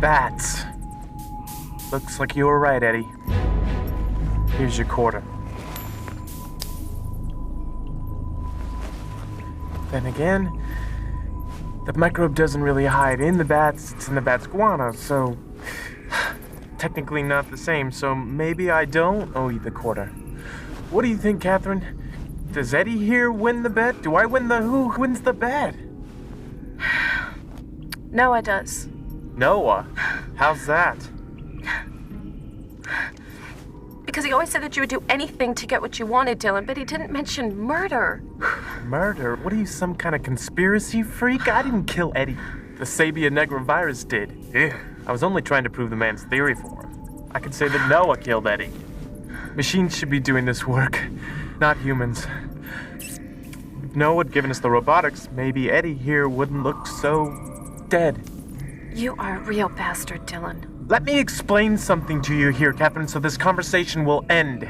Bats. Looks like you were right, Eddie. Here's your quarter. Then again, the microbe doesn't really hide in the bats, it's in the bat's guano, so technically not the same, so maybe I don't owe you the quarter. What do you think, Catherine? Does Eddie here win the bet? Do I win the who wins the bet? Noah does. Noah? How's that? Because he always said that you would do anything to get what you wanted, Dylan, but he didn't mention murder. Murder? What are you, some kind of conspiracy freak? I didn't kill Eddie. The Sabia Negra virus did. Ugh. I was only trying to prove the man's theory for him. I could say that Noah killed Eddie. Machines should be doing this work, not humans. If Noah had given us the robotics, maybe Eddie here wouldn't look so dead. You are a real bastard, Dylan. Let me explain something to you here, Catherine, so this conversation will end.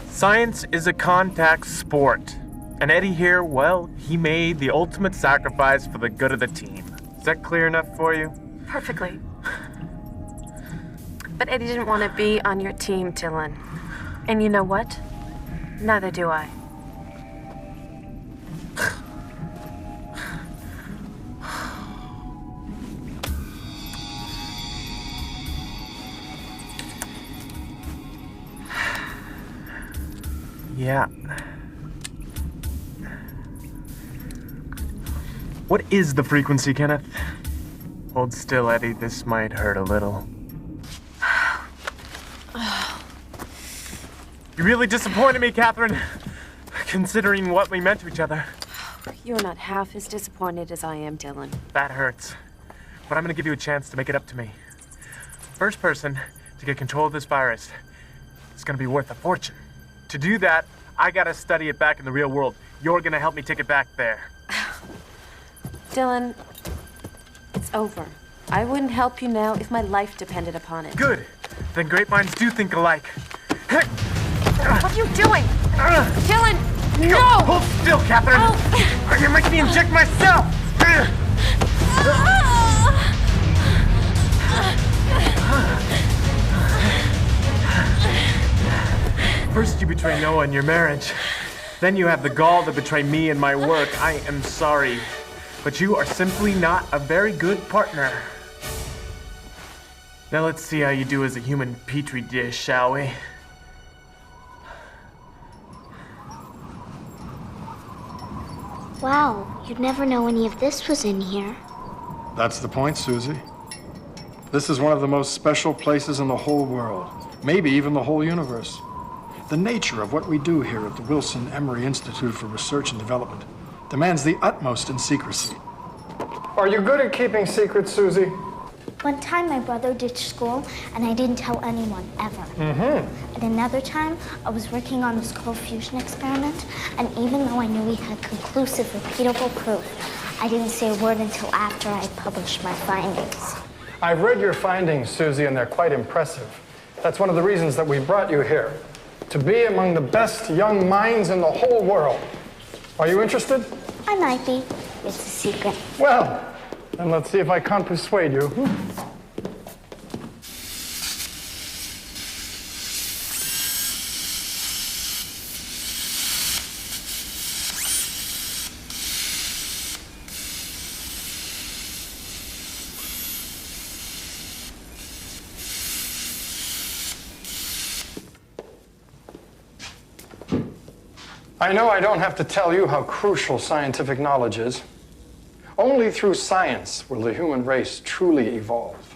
Science is a contact sport. And Eddie here, well, he made the ultimate sacrifice for the good of the team. Is that clear enough for you? Perfectly. But Eddie didn't want to be on your team, Dylan. And you know what? Neither do I. Yeah. What is the frequency, Kenneth? Hold still, Eddie. This might hurt a little. You really disappointed me, Catherine. Considering what we meant to each other. You're not half as disappointed as I am, Dylan. That hurts. But I'm gonna give you a chance to make it up to me. First person to get control of this virus is gonna be worth a fortune. To do that, I gotta study it back in the real world. You're gonna help me take it back there. Dylan, it's over. I wouldn't help you now if my life depended upon it. Good. Then great minds do think alike. What are you doing? Dylan, no! Hold still, Catherine! Oh. You're making me inject myself! First you betray Noah and your marriage. Then you have the gall to betray me and my work. I am sorry, but you are simply not a very good partner. Now let's see how you do as a human petri dish, shall we? Wow, you'd never know any of this was in here. That's the point, Susie. This is one of the most special places in the whole world, maybe even the whole universe. The nature of what we do here at the Wilson Emery Institute for Research and Development demands the utmost in secrecy. Are you good at keeping secrets, Susie? One time my brother ditched school and I didn't tell anyone, ever. And another time I was working on this cold fusion experiment, and even though I knew we had conclusive, repeatable proof, I didn't say a word until after I published my findings. I've read your findings, Susie, and they're quite impressive. That's one of the reasons that we brought you here, to be among the best young minds in the whole world. Are you interested? I might be. It's a secret. Well, then let's see if I can't persuade you. I know I don't have to tell you how crucial scientific knowledge is. Only through science will the human race truly evolve.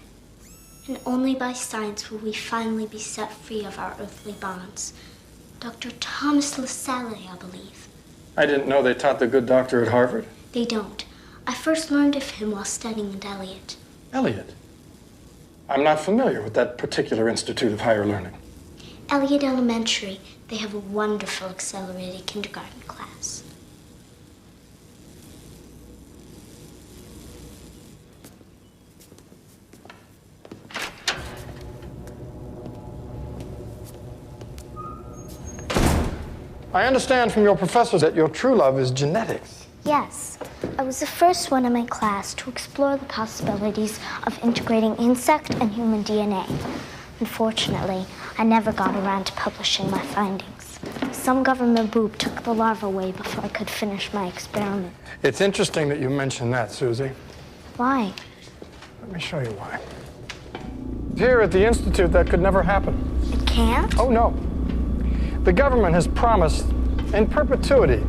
And only by science will we finally be set free of our earthly bonds. Dr. Thomas Lassalle, I believe. I didn't know they taught the good doctor at Harvard. They don't. I first learned of him while studying at Eliot. Eliot? I'm not familiar with that particular institute of higher learning. Eliot Elementary. They have a wonderful accelerated kindergarten class. I understand from your professors that your true love is genetics. Yes. I was the first one in my class to explore the possibilities of integrating insect and human DNA. Unfortunately, I never got around to publishing my findings. Some government boob took the larva away before I could finish my experiment. It's interesting that you mention that, Susie. Why? Let me show you why. Here at the Institute, that could never happen. It can't? Oh, no. The government has promised in perpetuity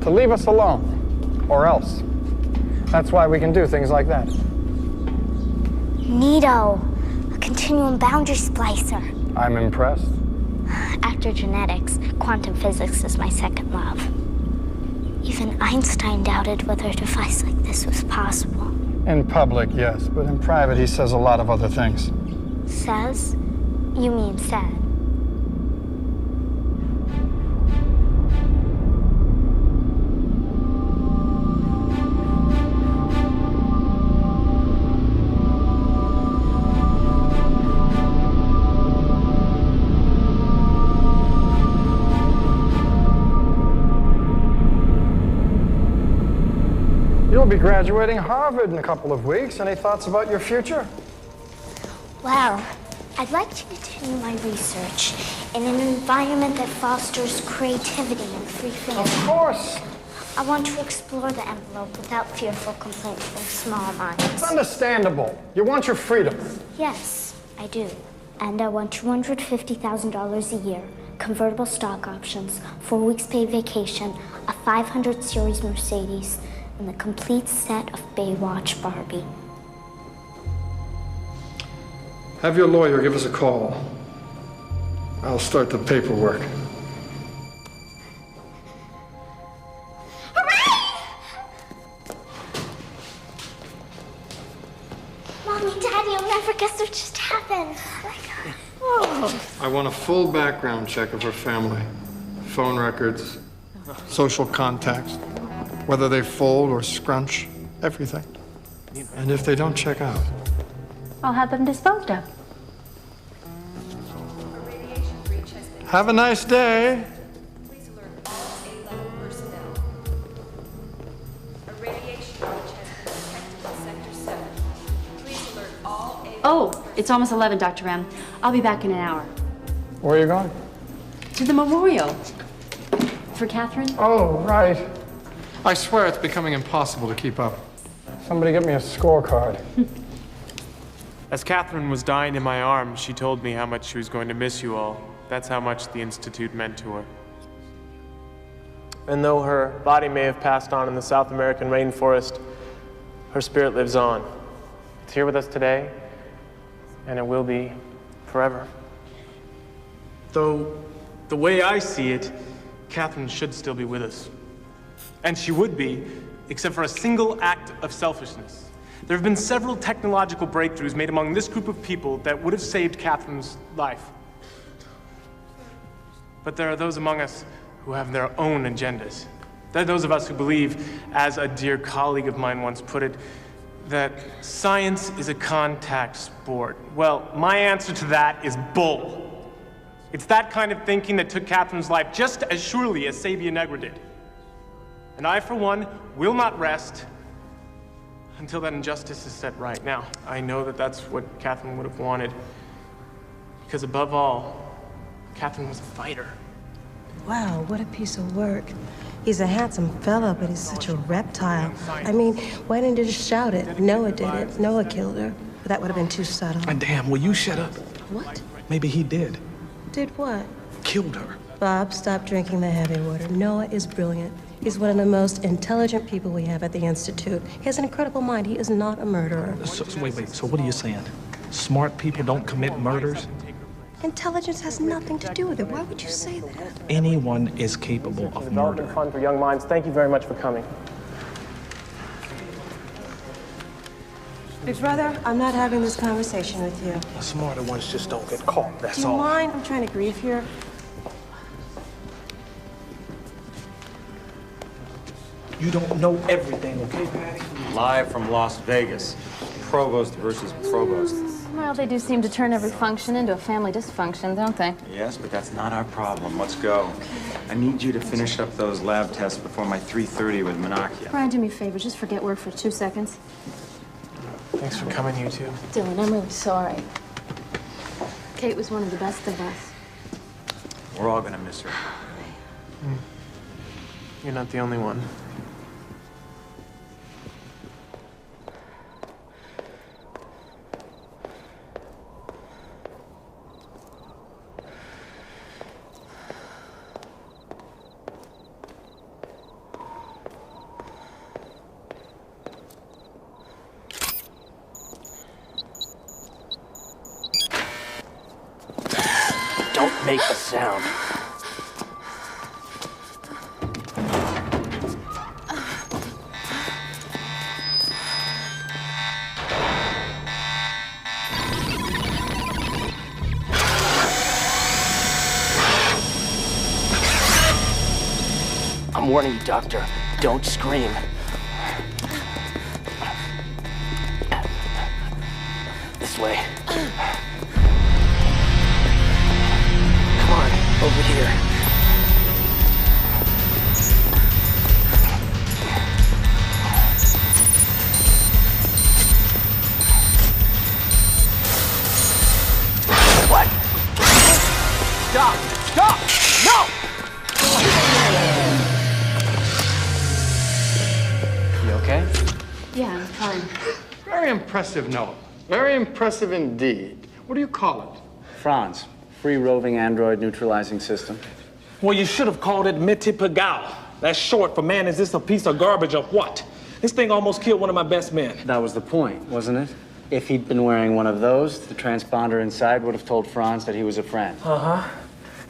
to leave us alone, or else. That's why we can do things like that. Neato. Continuum boundary splicer. I'm impressed. After genetics, quantum physics is my second love. Even Einstein doubted whether a device like this was possible. In public, yes, but in private, he says a lot of other things. Says? You mean said. You'll be graduating Harvard in a couple of weeks. Any thoughts about your future? Well, I'd like to continue my research in an environment that fosters creativity and free thinking. Of course. I want to explore the envelope without fearful complaints from small minds. It's understandable. You want your freedom. Yes, I do. And I want $250,000 a year, convertible stock options, 4 weeks paid vacation, a 500 series Mercedes, and the complete set of Baywatch Barbie. Have your lawyer give us a call. I'll start the paperwork. Hooray! Mommy, Daddy, you'll never guess what just happened. I want a full background check of her family. Phone records, social contacts, whether they fold or scrunch, everything. And if they don't check out, I'll have them disposed of. have a nice day. Please alert all A-level personnel. A radiation breach has been detected in Sector 7. Please alert all A-level. Oh, it's almost 11, Dr. M. I'll be back in an hour. Where are you going? To the memorial. For Catherine? Oh, right. I swear it's becoming impossible to keep up. Somebody get me a scorecard. As Catherine was dying in my arms, she told me how much she was going to miss you all. That's how much the Institute meant to her. And though her body may have passed on in the South American rainforest, her spirit lives on. It's here with us today, and it will be forever. Though, the way I see it, Catherine should still be with us. And she would be, except for a single act of selfishness. There have been several technological breakthroughs made among this group of people that would have saved Catherine's life. But there are those among us who have their own agendas. There are those of us who believe, as a dear colleague of mine once put it, that science is a contact sport. Well, my answer to that is bull. It's that kind of thinking that took Catherine's life just as surely as Sabia Negra did. And I, for one, will not rest until that injustice is set right. Now, I know that that's what Catherine would have wanted, because above all, Catherine was a fighter. Wow, what a piece of work. He's a handsome fella, but he's such a reptile. I mean, why didn't you just shout it? Noah did it. Noah killed her. But that would have been too subtle. And damn, will you shut up? What? Maybe he did. Did what? Killed her. Bob, stop drinking the heavy water. Noah is brilliant. He's one of the most intelligent people we have at the Institute. He has an incredible mind. He is not a murderer. So wait. So what are you saying? Smart people don't commit murders? Intelligence has nothing to do with it. Why would you say that? Anyone is capable of murder. Fund for Young Minds. Thank you very much for coming. Big brother, I'm not having this conversation with you. The smarter ones just don't get caught, that's Do you all. mind? I'm trying to grieve here. You don't know everything, okay, Patty? Live from Las Vegas. Provost versus provost. Well, they do seem to turn every function into a family dysfunction, don't they? Yes, but that's not our problem. Let's go. I need you to finish up those lab tests before my 3:30 with Menachia. Brian, do me a favor. Just forget work for 2 seconds. Thanks for coming, you two. Dylan, I'm really sorry. Kate was one of the best of us. We're all gonna miss her. You're not the only one. Don't make a sound. I'm warning you, Doctor. Don't scream. This way. Come on, over here. What? Stop! Stop! No! You okay? Yeah, I'm fine. Very impressive, Noah. Very impressive indeed. What do you call it? Franz, free roving android neutralizing system. Well, you should have called it Mitipagao. That's short for man, is this a piece of garbage or what? This thing almost killed one of my best men. That was the point, wasn't it? If he'd been wearing one of those, the transponder inside would have told Franz that he was a friend. Uh-huh.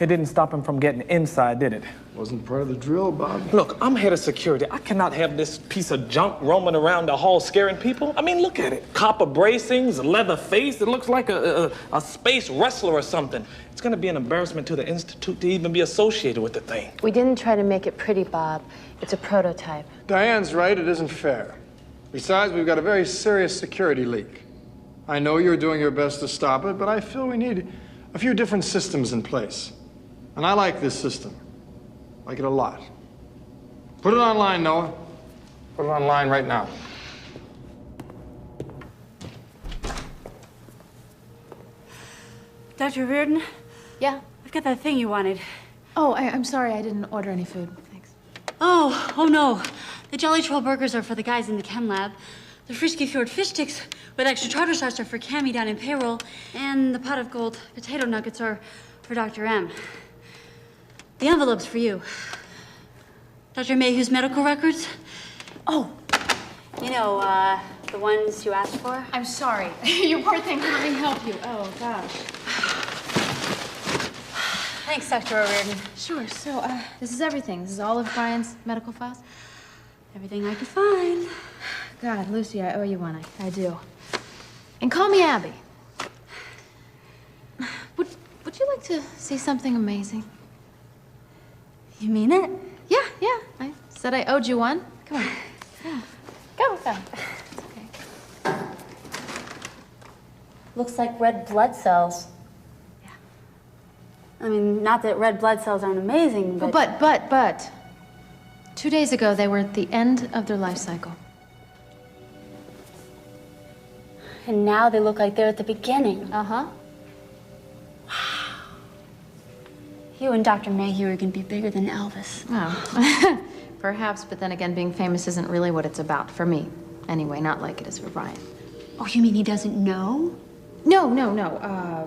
It didn't stop him from getting inside, did it? Wasn't part of the drill, Bob. Look, I'm head of security. I cannot have this piece of junk roaming around the hall scaring people. I mean, look at it. Copper bracings, leather face. It looks like a space wrestler or something. It's gonna be an embarrassment to the Institute to even be associated with the thing. We didn't try to make it pretty, Bob. It's a prototype. Diane's right, it isn't fair. Besides, we've got a very serious security leak. I know you're doing your best to stop it, but I feel we need a few different systems in place. And I like this system. I like it a lot. Put it online, Noah. Put it online right now. Dr. Reardon? Yeah? I've got that thing you wanted. Oh, I'm sorry. I didn't order any food. Thanks. Oh no. The Jolly Troll burgers are for the guys in the chem lab. The Frisky Fjord fish sticks with extra tartar sauce are for Cammy down in payroll. And the pot of gold potato nuggets are for Dr. M. The envelope's for you. Dr. Mayhew's medical records? Oh, you know, the ones you asked for? I'm sorry. You poor thing. Let me help you. Oh, gosh. Thanks, Dr. O'Riordan. Sure. So, this is everything. This is all of Brian's medical files? Everything I could find. God, Lucy, I owe you one. I do. And call me Abby. Would you like to see something amazing? You mean it? Yeah. I Said I owed you one. Come on. Go. It's okay. Looks like red blood cells. Yeah. I mean, not that red blood cells aren't amazing, but... But 2 days ago, they were at the end of their life cycle. And now they look like they're at the beginning. Uh-huh. Wow. You and Dr. Mayhew are going to be bigger than Elvis. Oh. Perhaps, but then again, being famous isn't really what it's about, for me. Anyway, not like it is for Brian. Oh, you mean he doesn't know? No,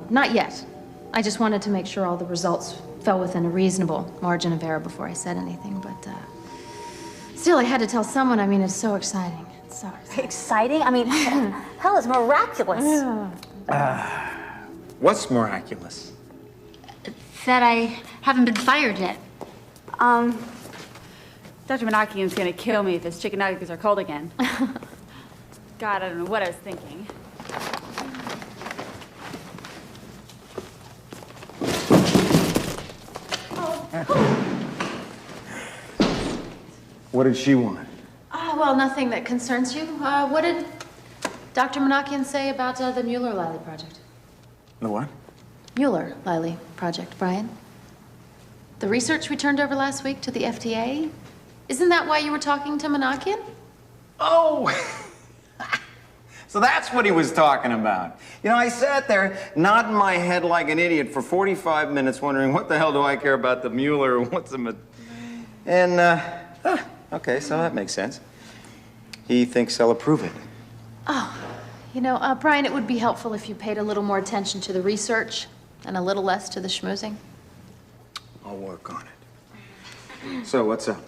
not yet. I just wanted to make sure all the results fell within a reasonable margin of error before I said anything, but still, I had to tell someone. I mean, it's so exciting. It's so exciting. Exciting? I mean, hell, it's miraculous. What's miraculous? That I haven't been fired yet. Dr. Manakian's gonna kill me if his chicken nuggets are cold again. God, I don't know what I was thinking. What did she want? Well, nothing that concerns you. What did Dr. Manakian say about the Mueller-Liley project? The what? Mueller-Liley project, Brian. The research we turned over last week to the FDA? Isn't that why you were talking to Manakian? Oh! So that's what he was talking about. You know, I sat there nodding my head like an idiot for 45 minutes wondering what the hell do I care about the Mueller and what's a... okay, so that makes sense. He thinks I'll approve it. Oh, you know, Brian, it would be helpful if you paid a little more attention to the research and a little less to the schmoozing. I'll work on it. So, what's up?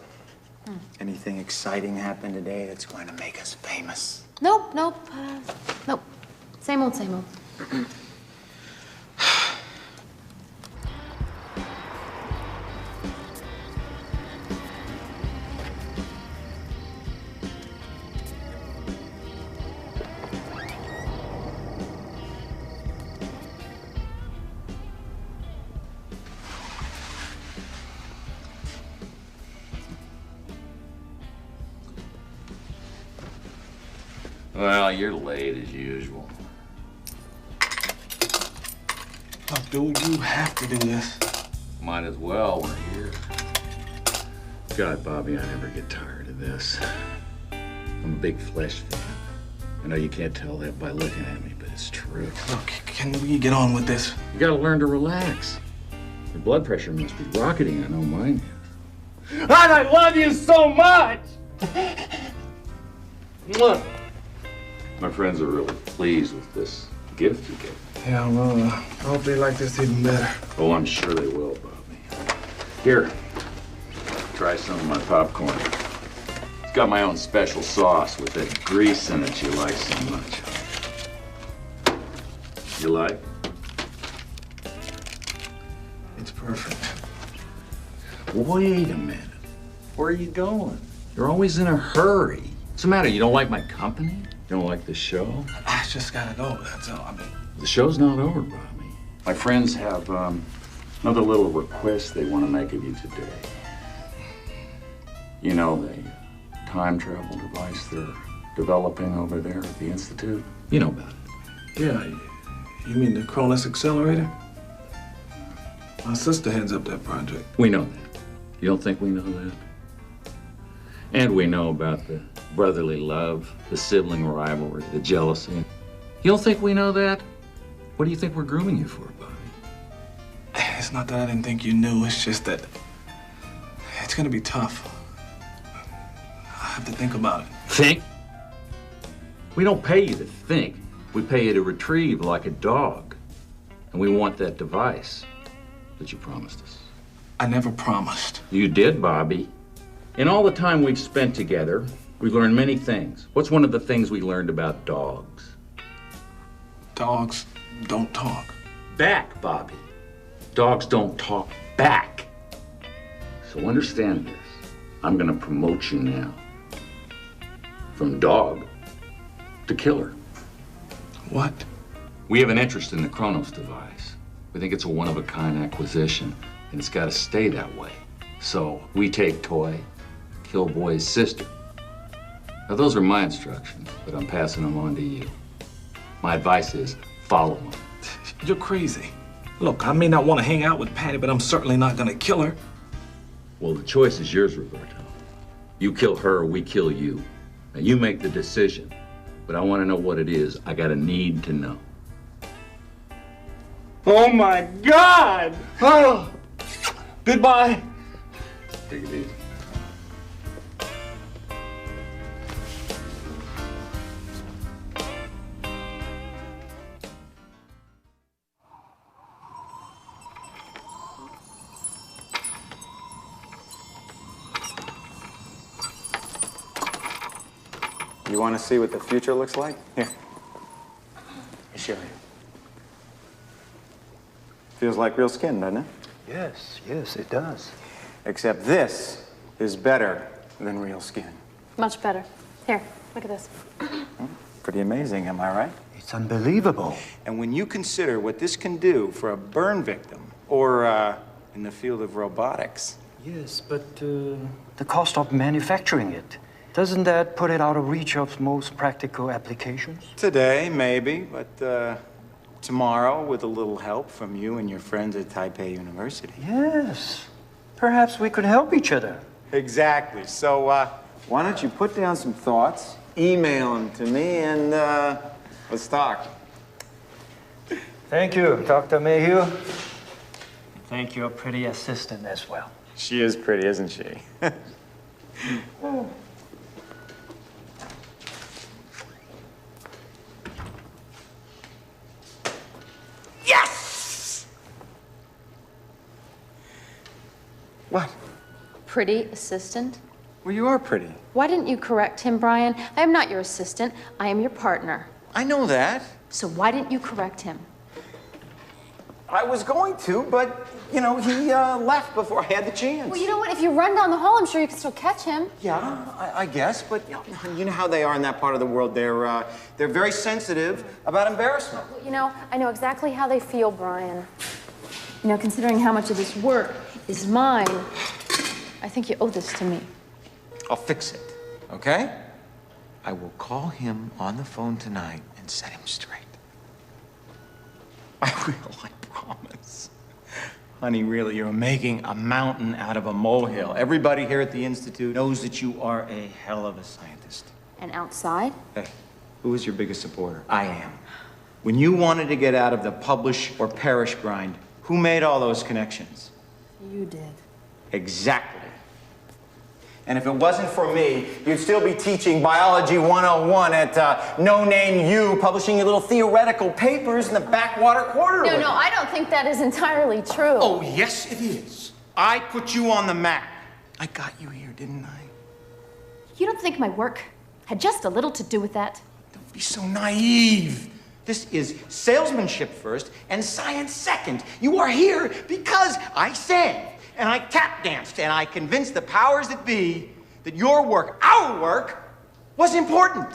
Anything exciting happen today that's going to make us famous? Nope. Same old. Well, you're late as usual. Oh, do you have to do this? Might as well, we're here. God, Bobby, I never get tired of this. I'm a big Flesh fan. I know you can't tell that by looking at me, but it's true. Look, can we get on with this? You gotta learn to relax. Your blood pressure must be rocketing, I know mine is. And I love you so much! Mwah. My friends are really pleased with this gift you gave. Yeah, well, I hope they like this even better. Oh, I'm sure they will, Bobby. Here, try some of my popcorn. It's got my own special sauce with that grease in it you like so much. You like? It's perfect. Wait a minute. Where are you going? You're always in a hurry. What's the matter? You don't like my company? You don't like the show? I just gotta go, that's all. I mean... The show's not over, Bobby. My friends have another little request they want to make of you today. You know, the time travel device they're developing over there at the Institute? You know about it. Yeah, you mean the Cronus Accelerator? My sister heads up that project. We know that. You don't think we know that? And we know about the brotherly love, the sibling rivalry, the jealousy. You don't think we know that? What do you think we're grooming you for, Bobby? It's not that I didn't think you knew, it's just that it's gonna be tough. I have to think about it. Think? We don't pay you to think. We pay you to retrieve like a dog. And we want that device that you promised us. I never promised. You did, Bobby. In all the time we've spent together, we've learned many things. What's one of the things we learned about dogs? Dogs don't talk. Back, Bobby. Dogs don't talk back. So understand this. I'm gonna promote you now. From dog to killer. What? We have an interest in the Kronos device. We think it's a one-of-a-kind acquisition, and it's gotta stay that way. So we take toy, kill Boy's sister. Now, those are my instructions, but I'm passing them on to you. My advice is follow them. You're crazy. Look, I may not want to hang out with Patty, but I'm certainly not going to kill her. Well, the choice is yours, Roberto. You kill her or we kill you. Now, you make the decision, but I want to know what it is. I got a need to know. Oh, my God! Oh, goodbye. Take it easy. You want to see what the future looks like? Here. Let me show you. Feels like real skin, doesn't it? Yes, yes, it does. Except this is better than real skin. Much better. Here, look at this. Pretty amazing, am I right? It's unbelievable. And when you consider what this can do for a burn victim, or in the field of robotics. Yes, but the cost of manufacturing it, doesn't that put it out of reach of most practical applications? Today, maybe, but tomorrow, with a little help from you and your friends at Taipei University. Yes. Perhaps we could help each other. Exactly. So, why don't you put down some thoughts, email them to me, and let's talk. Thank you, Dr. Mayhew. Thank your pretty assistant as well. She is pretty, isn't she? Yes! What? Pretty assistant? Well, you are pretty. Why didn't you correct him, Brian? I am not your assistant. I am your partner. I know that. So why didn't you correct him? I was going to, but, you know, he left before I had the chance. Well, you know what? If you run down the hall, I'm sure you can still catch him. Yeah, I guess, but you know how they are in that part of the world. They're very sensitive about embarrassment. Well, you know, I know exactly how they feel, Brian. You know, considering how much of this work is mine, I think you owe this to me. I'll fix it, okay? I will call him on the phone tonight and set him straight. I will, I promise. Honey, really, you're making a mountain out of a molehill. Everybody here at the Institute knows that you are a hell of a scientist. And outside? Hey, who is your biggest supporter? I am. When you wanted to get out of the publish or perish grind, who made all those connections? You did. Exactly. And if it wasn't for me, you'd still be teaching Biology 101 at No Name U, publishing your little theoretical papers in the Backwater Quarterly. No, I don't think that is entirely true. Oh, yes, it is. I put you on the map. I got you here, didn't I? You don't think my work had just a little to do with that? Don't be so naive. This is salesmanship first and science second. You are here because I said, and I tap danced, and I convinced the powers that be that your work, our work, was important.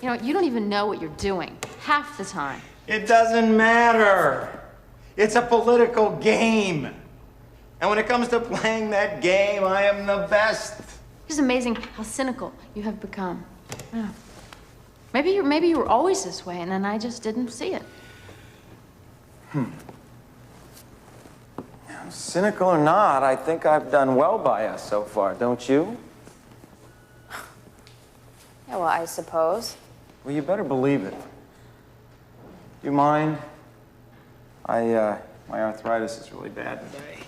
You know, you don't even know what you're doing half the time. It doesn't matter. It's a political game. And when it comes to playing that game, I am the best. It's amazing how cynical you have become. Yeah. Maybe you were always this way, and then I just didn't see it. Cynical or not, I think I've done well by us so far, don't you? Yeah, well, I suppose. Well, you better believe it. You mind? My arthritis is really bad today.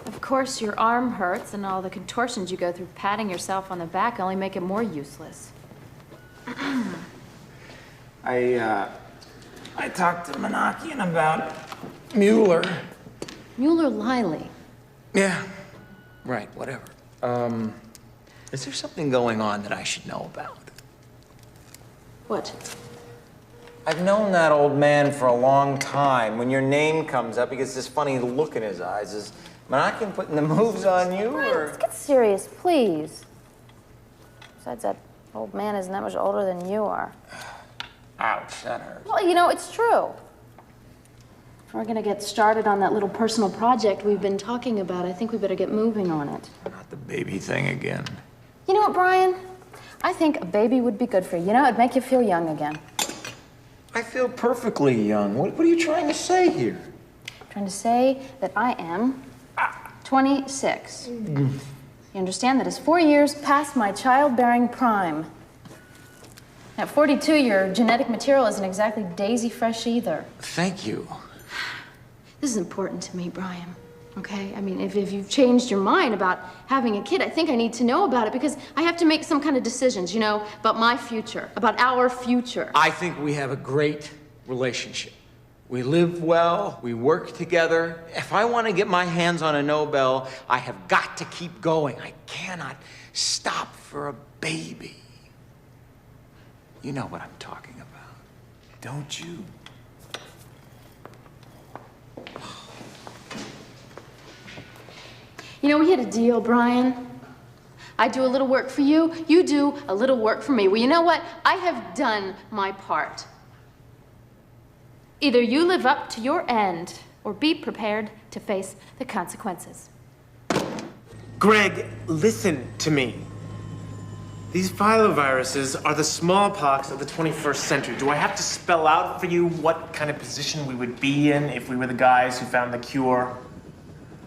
Of course, your arm hurts, and all the contortions you go through patting yourself on the back only make it more useless. I talked to Monachian about Mueller. Mueller-Liley. Yeah, right, whatever. Is there something going on that I should know about? What? I've known that old man for a long time. When your name comes up, he gets this funny look in his eyes. Is Monachian putting the moves on you, or? Let's get serious, please. Besides, that old man isn't that much older than you are. Ouch, that hurts. Well, you know, it's true. If we're gonna get started on that little personal project we've been talking about, I think we better get moving on it. Not the baby thing again. You know what, Brian? I think a baby would be good for you. You know, it'd make you feel young again. I feel perfectly young. What are you trying to say here? I'm trying to say that I am 26. You understand that is 4 years past my childbearing prime. At 42, your genetic material isn't exactly daisy fresh either. Thank you. This is important to me, Brian. Okay? I mean, if you've changed your mind about having a kid, I think I need to know about it because I have to make some kind of decisions, you know, about my future, about our future. I think we have a great relationship. We live well, we work together. If I want to get my hands on a Nobel, I have got to keep going. I cannot stop for a baby. You know what I'm talking about, don't you? You know, we had a deal, Brian. I do a little work for you, you do a little work for me. Well, you know what? I have done my part. Either you live up to your end, or be prepared to face the consequences. Greg, listen to me. These filoviruses are the smallpox of the 21st century. Do I have to spell out for you what kind of position we would be in if we were the guys who found the cure?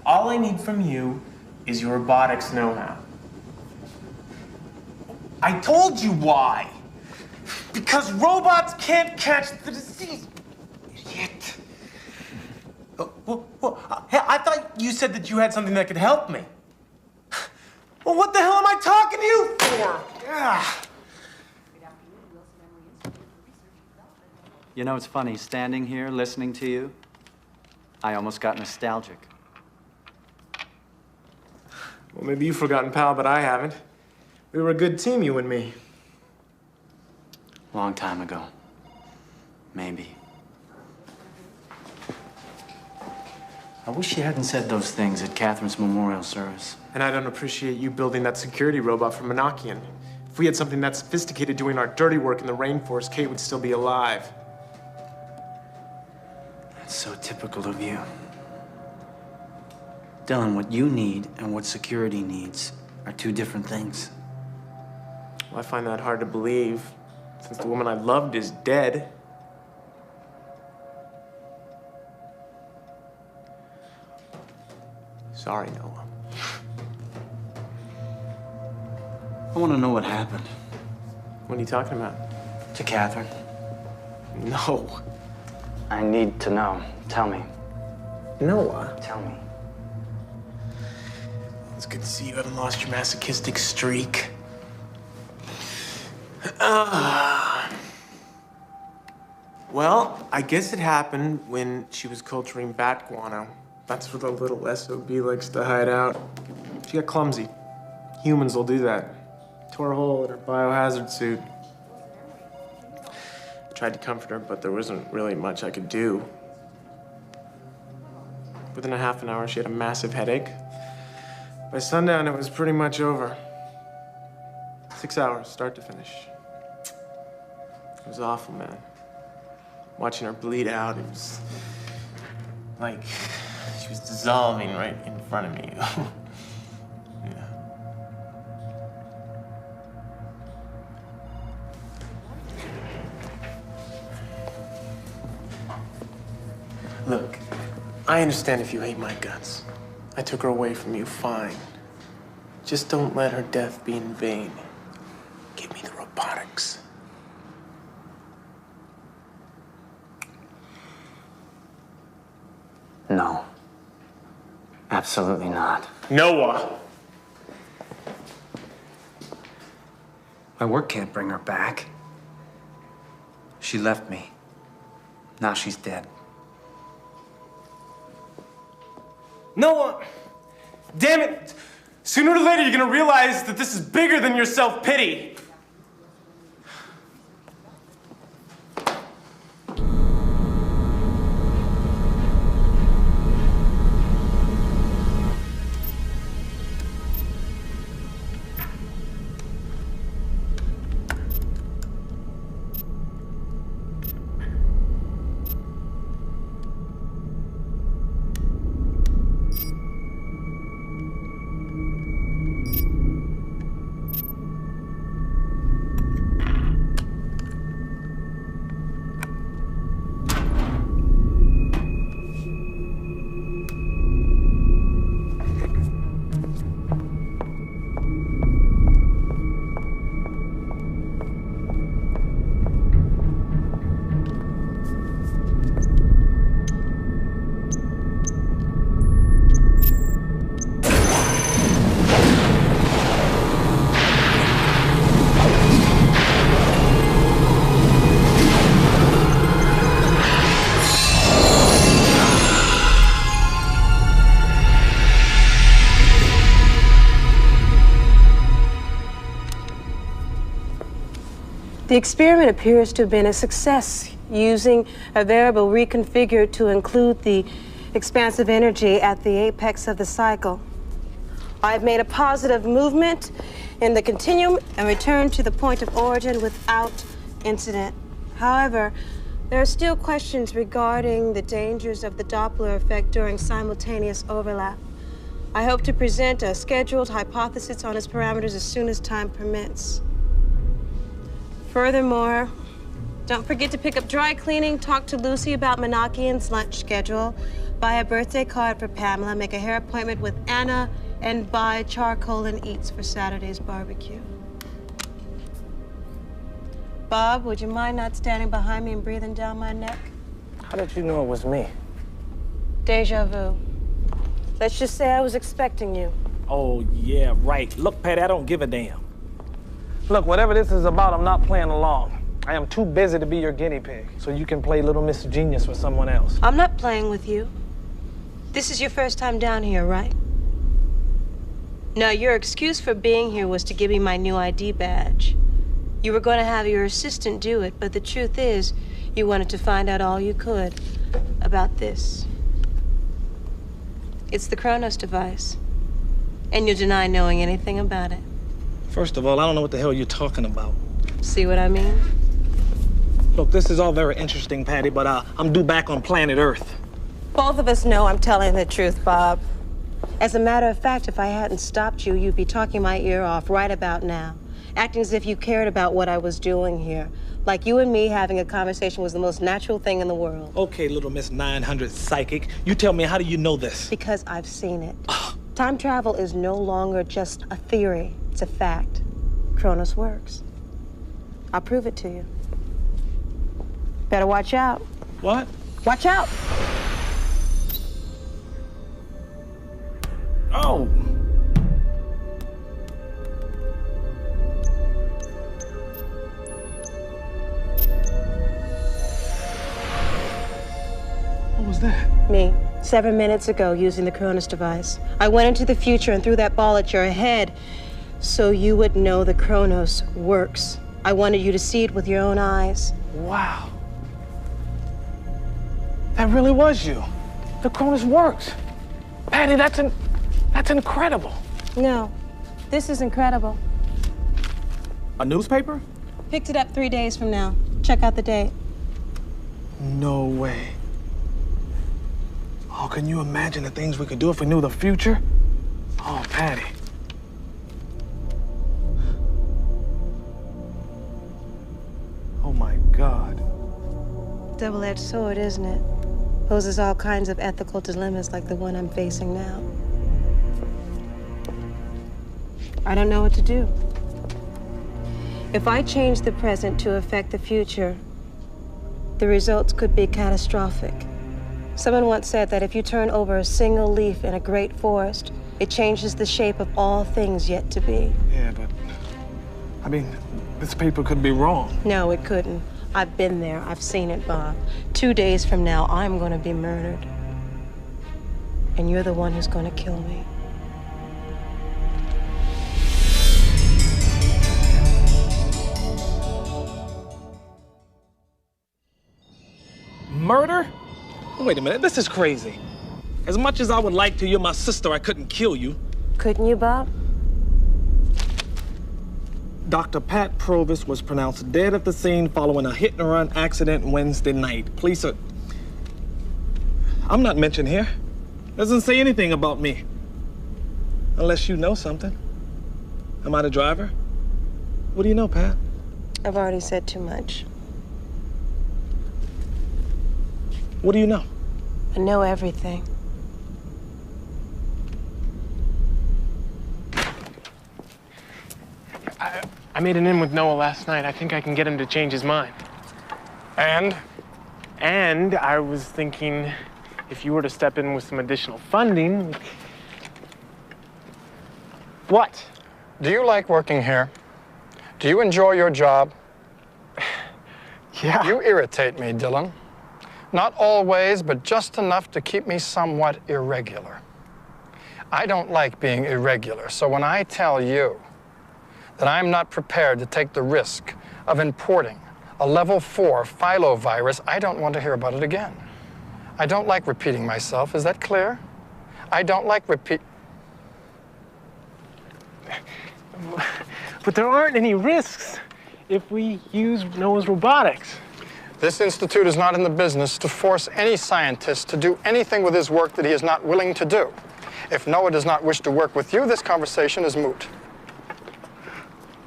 All I need from you is your robotics know-how. I told you why. Because robots can't catch the disease. Idiot. Hey, I thought you said that you had something that could help me. Well, what the hell am I talking to you for? You know, it's funny, standing here, listening to you, I almost got nostalgic. Well, maybe you've forgotten, pal, but I haven't. We were a good team, you and me. Long time ago. Maybe. I wish you hadn't said those things at Catherine's memorial service. And I don't appreciate you building that security robot for Monachian. If we had something that sophisticated doing our dirty work in the rainforest, Kate would still be alive. That's so typical of you. Dylan, what you need and what security needs are two different things. Well, I find that hard to believe, since the woman I loved is dead. Sorry, Noah. I want to know what happened. What are you talking about? To Catherine. No. I need to know. Tell me. Noah. Tell me. It's good to see you haven't lost your masochistic streak. Well, I guess it happened when she was culturing bat guano. That's where the little SOB likes to hide out. She got clumsy. Humans will do that. Tore a hole in her biohazard suit. I tried to comfort her, but there wasn't really much I could do. Within a half an hour, she had a massive headache. By sundown, it was pretty much over. 6 hours, start to finish. It was awful, man. Watching her bleed out, it was like she was dissolving right in front of me. Yeah. Look, I understand if you hate my guts. I took her away from you, fine. Just don't let her death be in vain. Give me the robotics. No. Absolutely not. Noah! My work can't bring her back. She left me. Now she's dead. Noah! Damn it! Sooner or later, you're gonna realize that this is bigger than your self-pity. The experiment appears to have been a success, using a variable reconfigured to include the expansive energy at the apex of the cycle. I've made a positive movement in the continuum and returned to the point of origin without incident. However, there are still questions regarding the dangers of the Doppler effect during simultaneous overlap. I hope to present a scheduled hypothesis on its parameters as soon as time permits. Furthermore, don't forget to pick up dry cleaning, talk to Lucy about Manakian's lunch schedule, buy a birthday card for Pamela, make a hair appointment with Anna, and buy charcoal and eats for Saturday's barbecue. Bob, would you mind not standing behind me and breathing down my neck? How did you know it was me? Deja vu. Let's just say I was expecting you. Oh, yeah, right. Look, Patty, I don't give a damn. Look, whatever this is about, I'm not playing along. I am too busy to be your guinea pig, so you can play Little Miss Genius with someone else. I'm not playing with you. This is your first time down here, right? Now, your excuse for being here was to give me my new ID badge. You were going to have your assistant do it, but the truth is, you wanted to find out all you could about this. It's the Kronos device, and you deny knowing anything about it. First of all, I don't know what the hell you're talking about. See what I mean? Look, this is all very interesting, Patty, but I'm due back on planet Earth. Both of us know I'm telling the truth, Bob. As a matter of fact, if I hadn't stopped you, you'd be talking my ear off right about now, acting as if you cared about what I was doing here. Like you and me having a conversation was the most natural thing in the world. Okay, Little Miss 900 Psychic, you tell me, how do you know this? Because I've seen it. Time travel is no longer just a theory, it's a fact. Kronos works. I'll prove it to you. Better watch out. What? Watch out! Oh! What was that? Me, 7 minutes ago, using the Kronos device. I went into the future and threw that ball at your head so you would know the Kronos works. I wanted you to see it with your own eyes. Wow. That really was you. The Kronos works. Patty, that's incredible. No, this is incredible. A newspaper? Picked it up 3 days from now. Check out the date. No way. Oh, can you imagine the things we could do if we knew the future? Oh, Patty. Oh, my God. Double-edged sword, isn't it? Poses all kinds of ethical dilemmas like the one I'm facing now. I don't know what to do. If I change the present to affect the future, the results could be catastrophic. Someone once said that if you turn over a single leaf in a great forest, it changes the shape of all things yet to be. Yeah, but, I mean, this paper could be wrong. No, it couldn't. I've been there. I've seen it, Bob. 2 days from now, I'm going to be murdered. And you're the one who's going to kill me. Murder? Wait a minute, this is crazy. As much as I would like to, you're my sister, I couldn't kill you. Couldn't you, Bob? Dr. Pat Provis was pronounced dead at the scene following a hit-and-run accident Wednesday night. Police are... I'm not mentioned here. Doesn't say anything about me. Unless you know something. Am I the driver? What do you know, Pat? I've already said too much. What do you know? I know everything. I made an in with Noah last night. I think I can get him to change his mind. And? And I was thinking if you were to step in with some additional funding. What? Do you like working here? Do you enjoy your job? Yeah. You irritate me, Dylan. Not always, but just enough to keep me somewhat irregular. I don't like being irregular, so when I tell you that I'm not prepared to take the risk of importing a level 4 filovirus, I don't want to hear about it again. I don't like repeating myself. Is that clear? I don't like repeat... But there aren't any risks if we use Noah's robotics. This institute is not in the business to force any scientist to do anything with his work that he is not willing to do. If Noah does not wish to work with you, this conversation is moot.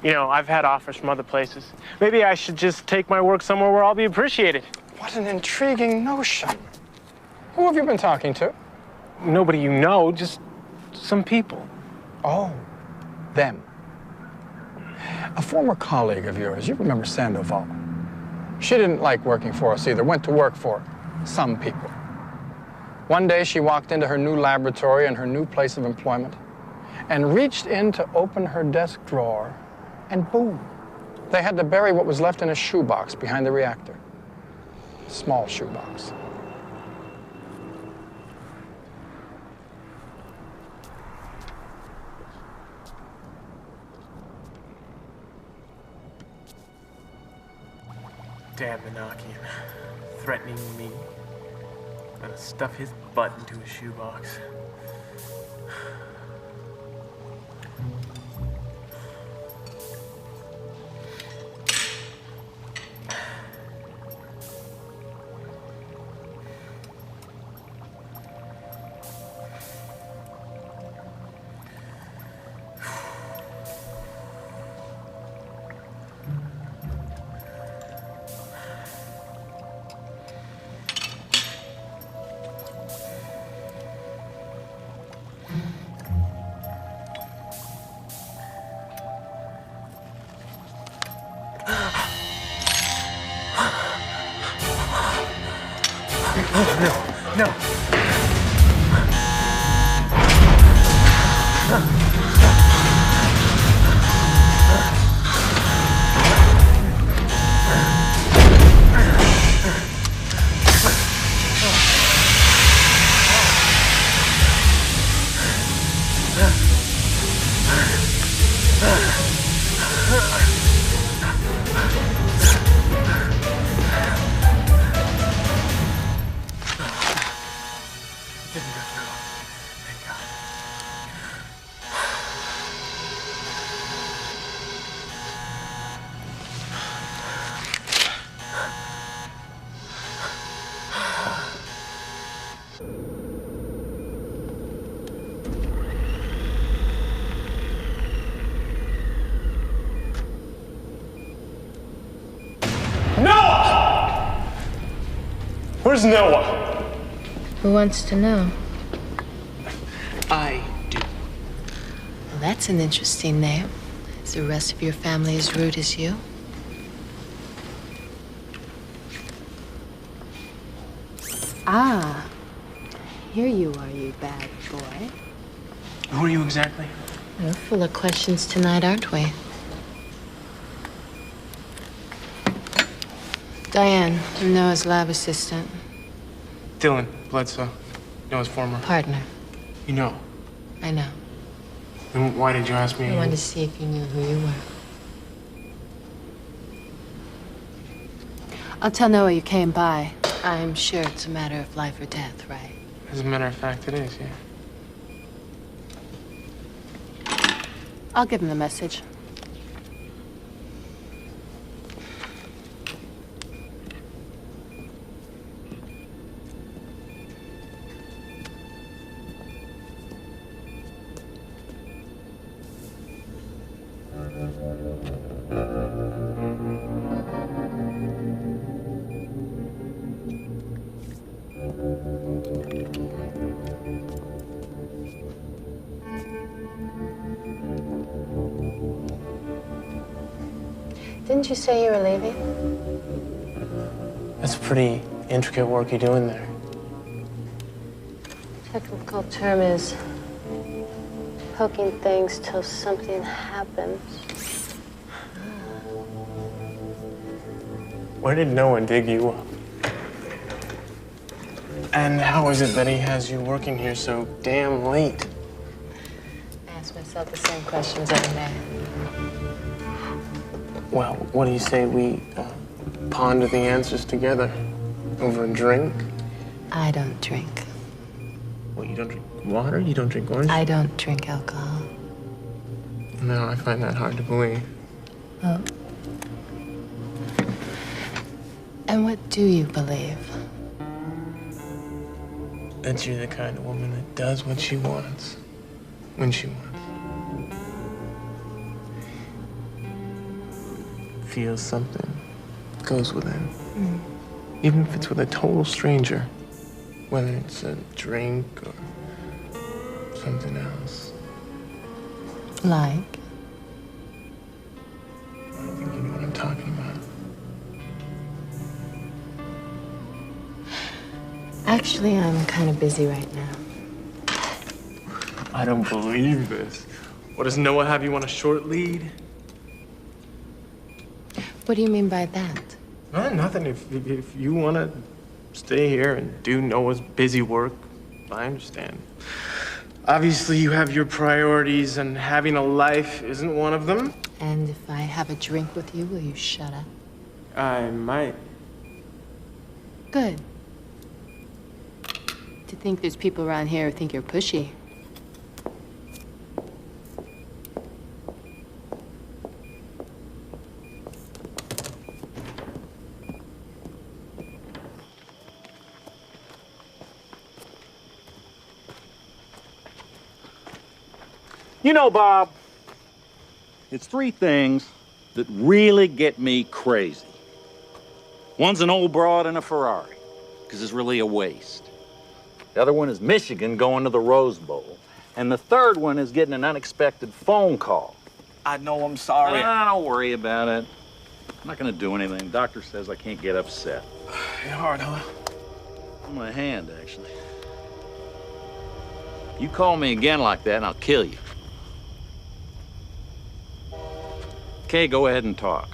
You know, I've had offers from other places. Maybe I should just take my work somewhere where I'll be appreciated. What an intriguing notion. Who have you been talking to? Nobody you know, just some people. Oh, them. A former colleague of yours, you remember Sandoval. She didn't like working for us either, went to work for some people. One day she walked into her new laboratory and her new place of employment and reached in to open her desk drawer, and boom, they had to bury what was left in a shoebox behind the reactor. A small shoebox. Damn Minakian. Threatening me. Gonna stuff his butt into a shoebox. No. Where's Noah? Who wants to know? I do. Well, that's an interesting name. Is the rest of your family as rude as you? Ah, here you are, you bad boy. Who are you exactly? We're full of questions tonight, aren't we? Diane, I'm Noah's lab assistant. Dylan Bledsoe, Noah's former Partner. You know. I know. Then why did you ask me? I wanted to see if you knew who you were. I'll tell Noah you came by. I'm sure it's a matter of life or death, right? As a matter of fact, it is, yeah. I'll give him the message. Didn't you say you were leaving? That's pretty intricate work you're doing there. Technical term is poking things till something happens. Where did Noah dig you up? And how is it that he has you working here so damn late? I ask myself the same questions every day. Well, what do you say we ponder the answers together over a drink? I don't drink. Well, you don't drink water? You don't drink orange? I don't drink alcohol. No, I find that hard to believe. Oh. And what do you believe? That you're the kind of woman that does what she wants, when she wants. Feels something, goes within. Even if it's with a total stranger, whether it's a drink or something else. Like? I don't think you know what I'm talking about. Actually, I'm kind of busy right now. I don't believe this. What, does Noah have you on a short lead? What do you mean by that? Nothing. If you want to stay here and do Noah's busy work, I understand. Obviously, you have your priorities, and having a life isn't one of them. And if I have a drink with you, will you shut up? I might. Good. To think there's people around here who think you're pushy. You know, Bob, it's three things that really get me crazy. One's an old broad in a Ferrari, because it's really a waste. The other one is Michigan going to the Rose Bowl. And the third one is getting an unexpected phone call. I know, I'm sorry. Don't worry about it. I'm not gonna do anything. Doctor says I can't get upset. You're hard, huh? On my hand, actually. You call me again like that and I'll kill you. Okay, go ahead and talk.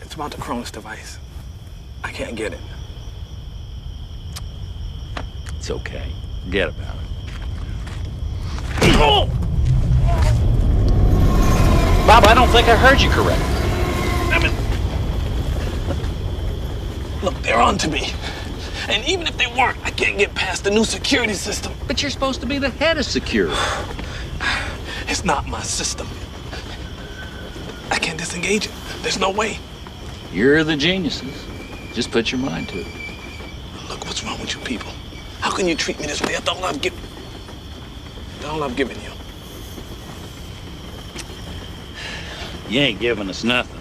It's about the Cronus device. I can't get it. It's okay. Forget about it. Bob, I don't think I heard you correctly. Damn it. Look, they're on to me. And even if they weren't, I can't get past the new security system. But you're supposed to be the head of security. It's not my system. I can't disengage it. There's no way. You're the geniuses. Just put your mind to it. Look, what's wrong with you people? How can you treat me this way after all I've given you? You ain't giving us nothing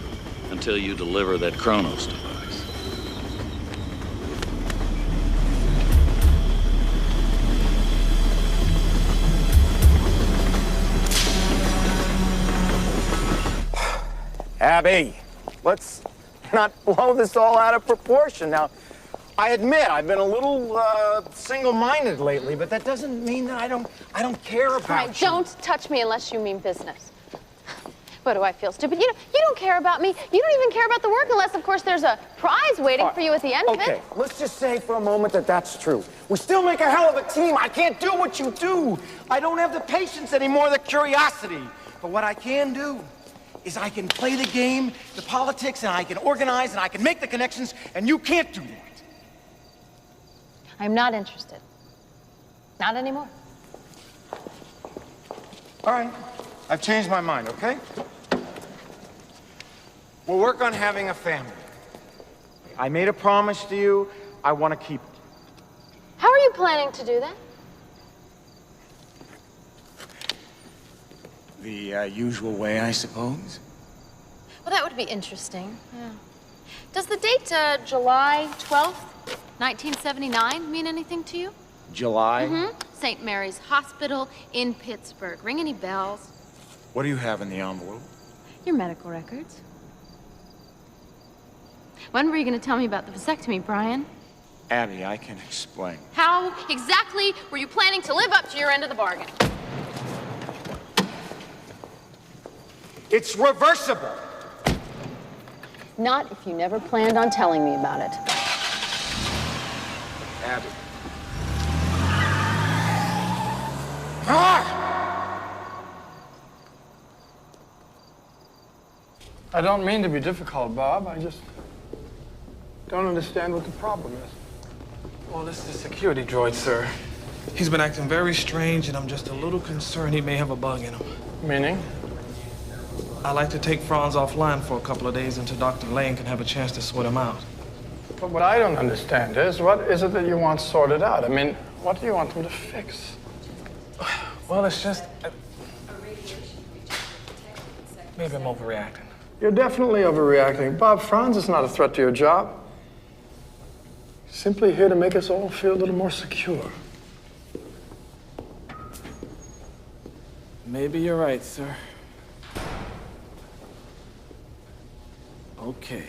until you deliver that Chronos device. Abby, let's not blow this all out of proportion. Now, I admit I've been a little single-minded lately, but that doesn't mean that I don't care about All right, don't touch me unless you mean business. What, do I feel stupid? You don't care about me. You don't even care about the work unless, of course, there's a prize waiting for you at the end of it. Okay, let's just say for a moment that that's true. We still make a hell of a team. I can't do what you do. I don't have the patience anymore, the curiosity. But what I can do is I can play the game, the politics, and I can organize, and I can make the connections, and you can't do that. I'm not interested. Not anymore. All right, I've changed my mind, okay? We'll work on having a family. I made a promise to you. I want to keep it. How are you planning to do that? The usual way, I suppose. Well, that would be interesting. Yeah. Does the date July 12th, 1979 mean anything to you? July? Mm-hmm. St. Mary's Hospital in Pittsburgh. Ring any bells? What do you have in the envelope? Your medical records. When were you going to tell me about the vasectomy, Brian? Abby, I can explain. How exactly were you planning to live up to your end of the bargain? It's reversible. Not if you never planned on telling me about it. Abby. Ah! I don't mean to be difficult, Bob. I just don't understand what the problem is. Well, this is a security droid, sir. He's been acting very strange, and I'm just a little concerned he may have a bug in him. Meaning? I'd like to take Franz offline for a couple of days until Dr. Lane can have a chance to sort him out. But what I don't understand is, what is it that you want sorted out? I mean, what do you want them to fix? Well, it's just... maybe I'm overreacting. You're definitely overreacting. Bob, Franz is not a threat to your job. He's simply here to make us all feel a little more secure. Maybe you're right, sir. Okay.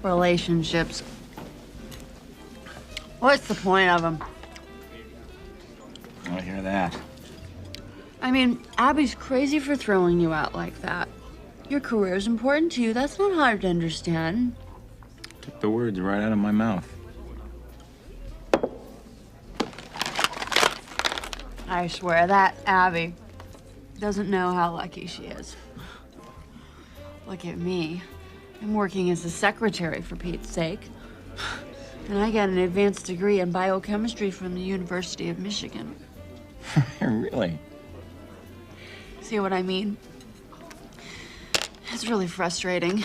Relationships. What's the point of them? I hear that. I mean, Abby's crazy for throwing you out like that. Your career's important to you. That's not hard to understand. Took the words right out of my mouth. I swear that Abby doesn't know how lucky she is. Look at me. I'm working as a secretary, for Pete's sake. And I got an advanced degree in biochemistry from the University of Michigan. Really? See what I mean? It's really frustrating.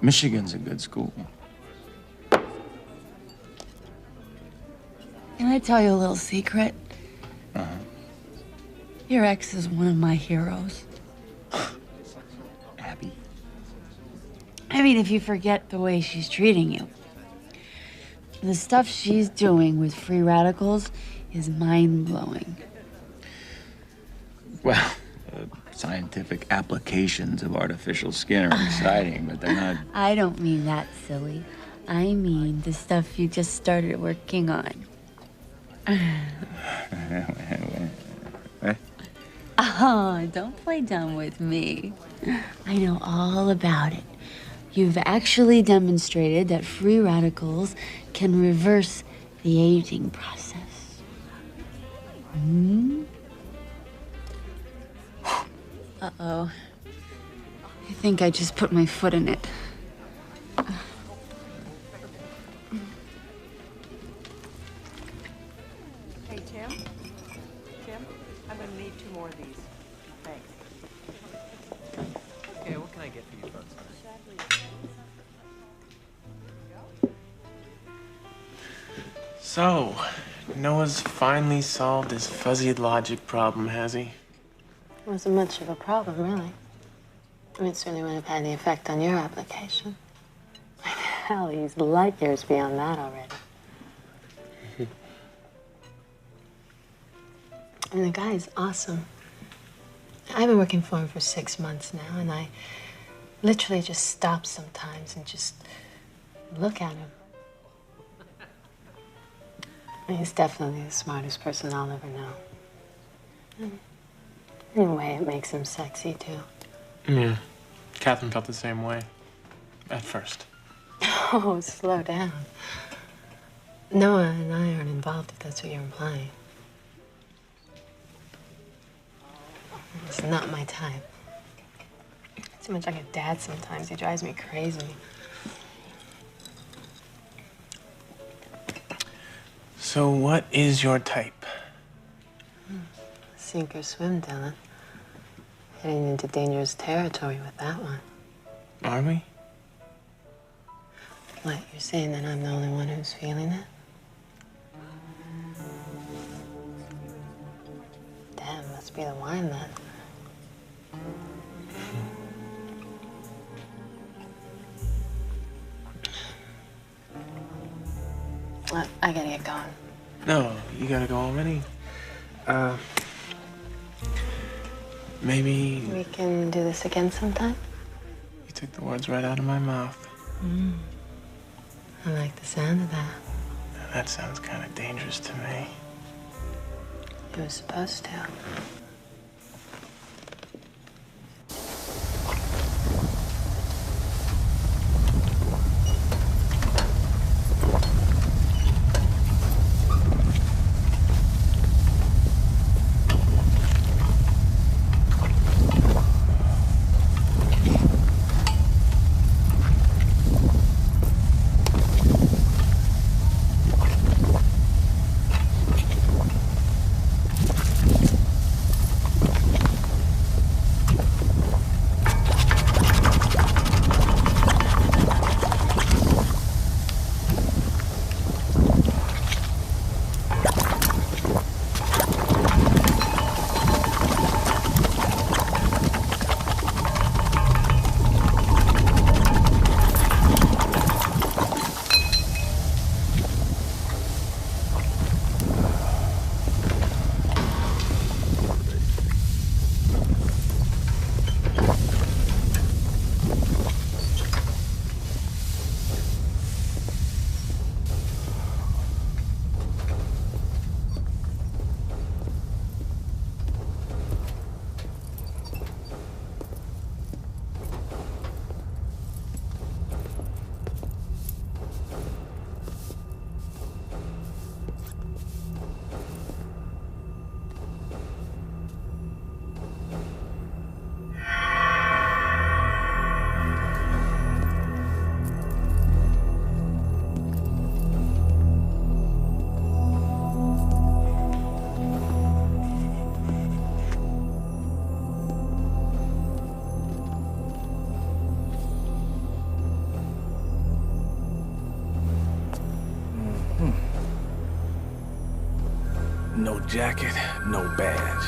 Michigan's a good school. Can I tell you a little secret? Uh-huh. Your ex is one of my heroes. Abby? I mean, if you forget the way she's treating you. The stuff she's doing with free radicals is mind-blowing. Well, scientific applications of artificial skin are exciting, but they're not... I don't mean that, silly. I mean the stuff you just started working on. Oh, don't play dumb with me. I know all about it. You've actually demonstrated that free radicals can reverse the aging process. Hmm? Uh-oh. I think I just put my foot in it. Hey, Tim? Tim, I'm gonna need 2 more of these. Thanks. Okay, what can I get for you folks? So, Noah's finally solved his fuzzy logic problem, has he? Wasn't much of a problem, really. I mean, it certainly wouldn't have had any effect on your application. Hell, he's light years beyond that already. And the guy is awesome. I've been working for him for 6 months now, and I literally just stop sometimes and just look at him. He's definitely the smartest person I'll ever know. And in a way, it makes him sexy, too. Yeah. Catherine felt the same way. At first. Oh, slow down. Noah and I aren't involved, if that's what you're implying. It's not my type. Too much like a dad sometimes. He drives me crazy. So what is your type? Sink or swim, Dylan. Heading into dangerous territory with that one. Are we? What, you're saying that I'm the only one who's feeling it? Damn, must be the wine then. Look, I gotta get going. No, you gotta go already. Maybe... We can do this again sometime? You took the words right out of my mouth. I like the sound of that. That sounds kind of dangerous to me. You were supposed to. jacket, no badge.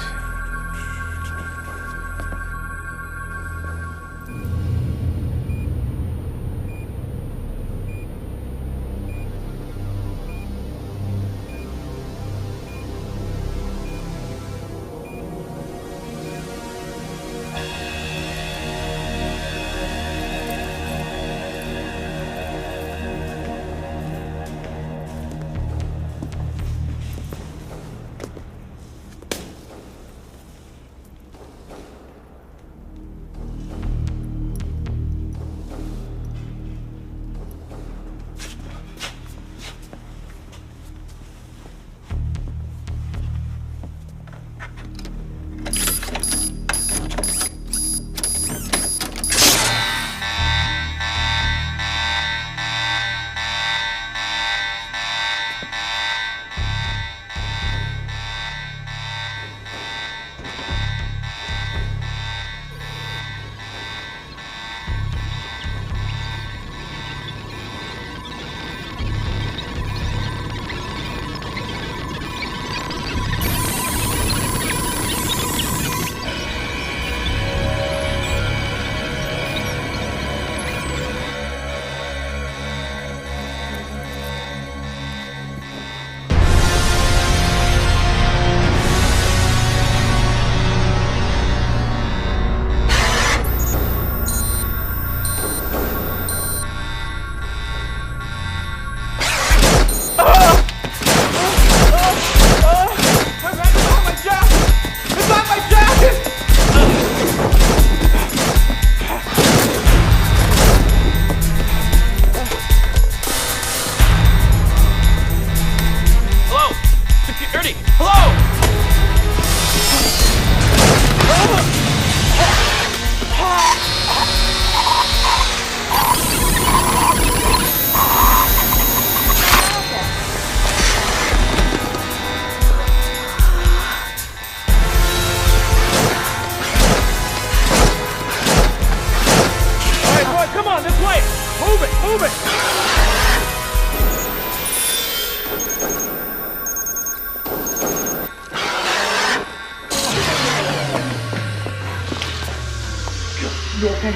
You okay?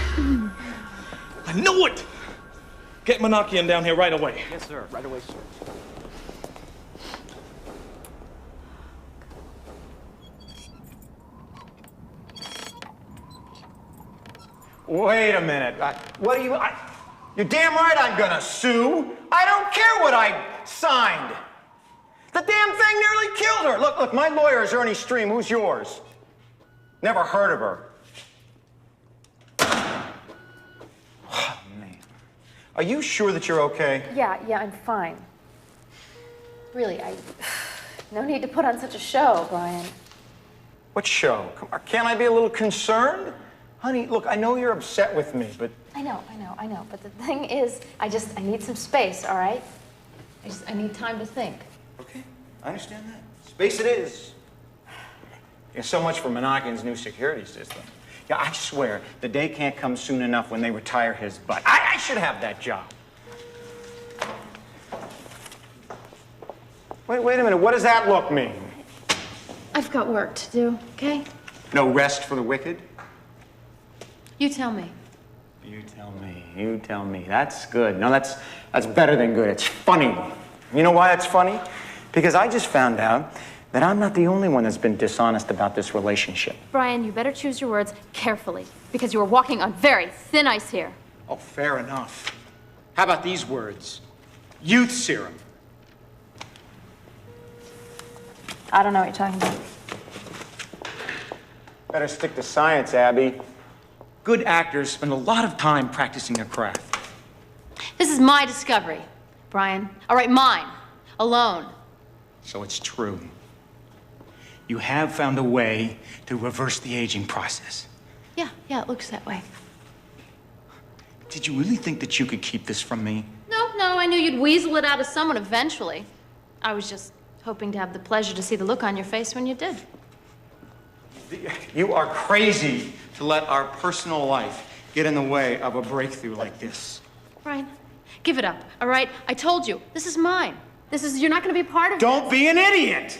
I knew it! Get Monakian down here right away. Yes, sir. Right away, sir. Wait a minute. What are you... you're damn right I'm gonna sue. I don't care what I signed. The damn thing nearly killed her. Look, my lawyer is Ernie Stream. Who's yours? Never heard of her. Oh, man. Are you sure that you're okay? Yeah, I'm fine. Really, no need to put on such a show, Brian. What show? Come on, can't I be a little concerned? Honey, look, I know you're upset with me, but... I know. But the thing is, I need some space, all right? I need time to think. Okay, I understand that. Space it is. Yeah, so much for Monakian's new security system. Yeah, I swear, the day can't come soon enough when they retire his butt. I should have that job. Wait a minute, what does that look mean? I've got work to do, okay? No rest for the wicked? You tell me. You tell me. That's good. No, that's better than good. It's funny. You know why it's funny? Because I just found out that I'm not the only one that's been dishonest about this relationship. Brian, you better choose your words carefully, because you are walking on very thin ice here. Oh, fair enough. How about these words? Youth serum. I don't know what you're talking about. Better stick to science, Abby. Good actors spend a lot of time practicing their craft. This is my discovery, Brian. All right, mine. Alone. So it's true. You have found a way to reverse the aging process. Yeah, it looks that way. Did you really think that you could keep this from me? No, I knew you'd weasel it out of someone eventually. I was just hoping to have the pleasure to see the look on your face when you did. You are crazy to let our personal life get in the way of a breakthrough like this. Brian, give it up, all right? I told you, this is mine. You're not gonna be a part of it. Don't be an idiot!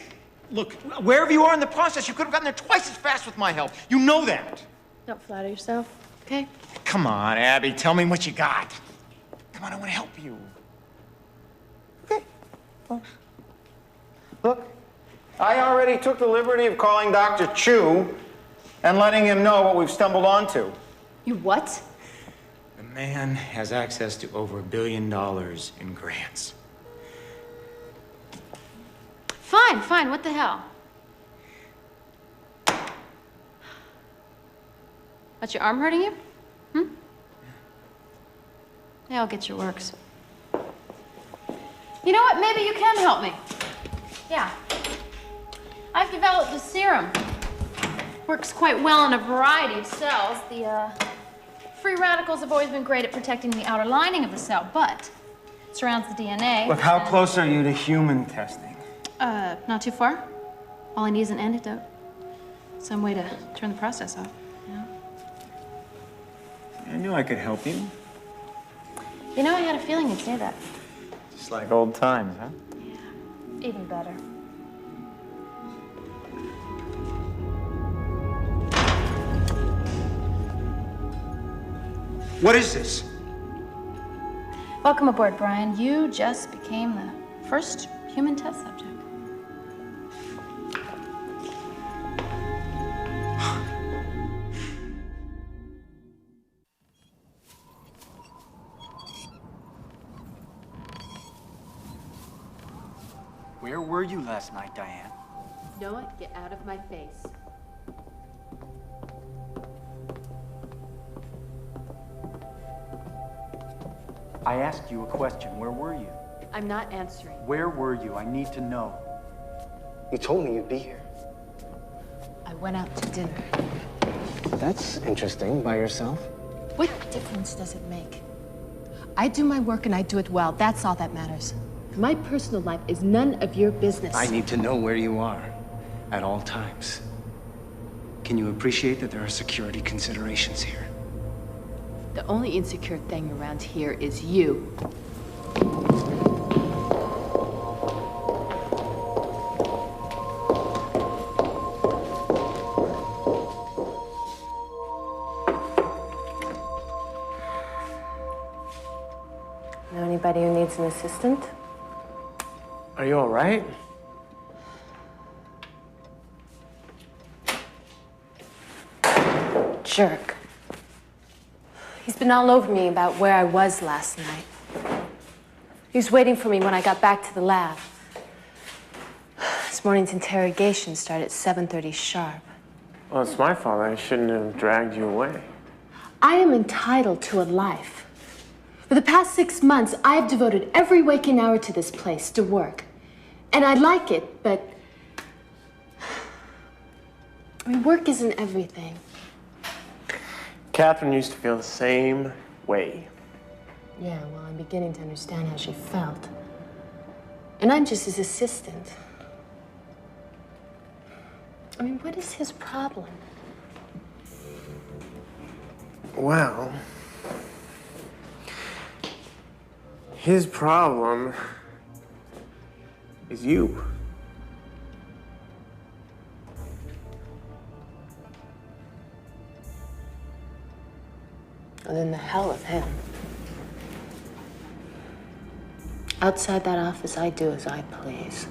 Look, wherever you are in the process, you could have gotten there twice as fast with my help. You know that. Don't flatter yourself, okay? Come on, Abby, tell me what you got. Come on, I want to help you. Okay. Well, look, I already took the liberty of calling Dr. Chu and letting him know what we've stumbled onto. You what? The man has access to over $1 billion in grants. Fine, fine, what the hell? That's your arm hurting you? Yeah, I'll get your works. You know what? Maybe you can help me. Yeah. I've developed a serum. Works quite well in a variety of cells. The free radicals have always been great at protecting the outer lining of the cell, but it surrounds the DNA. Look, how close are you to human testing? Not too far. All I need is an antidote. Some way to turn the process off. Yeah. I knew I could help you. You know, I had a feeling you'd say that. Just like old times, huh? Even better. What is this? Welcome aboard, Brian. You just became the first human test subject. Where were you last night, Diane? Noah, get out of my face. I asked you a question. Where were you? I'm not answering. Where were you? I need to know. You told me you'd be here. I went out to dinner. That's interesting. By yourself? What difference does it make? I do my work and I do it well. That's all that matters. My personal life is none of your business. I need to know where you are at all times. Can you appreciate that there are security considerations here? The only insecure thing around here is you. Know anybody who needs an assistant? Are you all right? Jerk. He's been all over me about where I was last night. He was waiting for me when I got back to the lab. This morning's interrogation started at 7:30 sharp. Well, it's my fault. I shouldn't have dragged you away. I am entitled to a life. For the past 6 months, I've devoted every waking hour to this place, to work. And I like it, but... I mean, work isn't everything. Catherine used to feel the same way. Yeah, well, I'm beginning to understand how she felt. And I'm just his assistant. I mean, what is his problem? Well, his problem is you. And then the hell of him. Outside that office, I do as I please.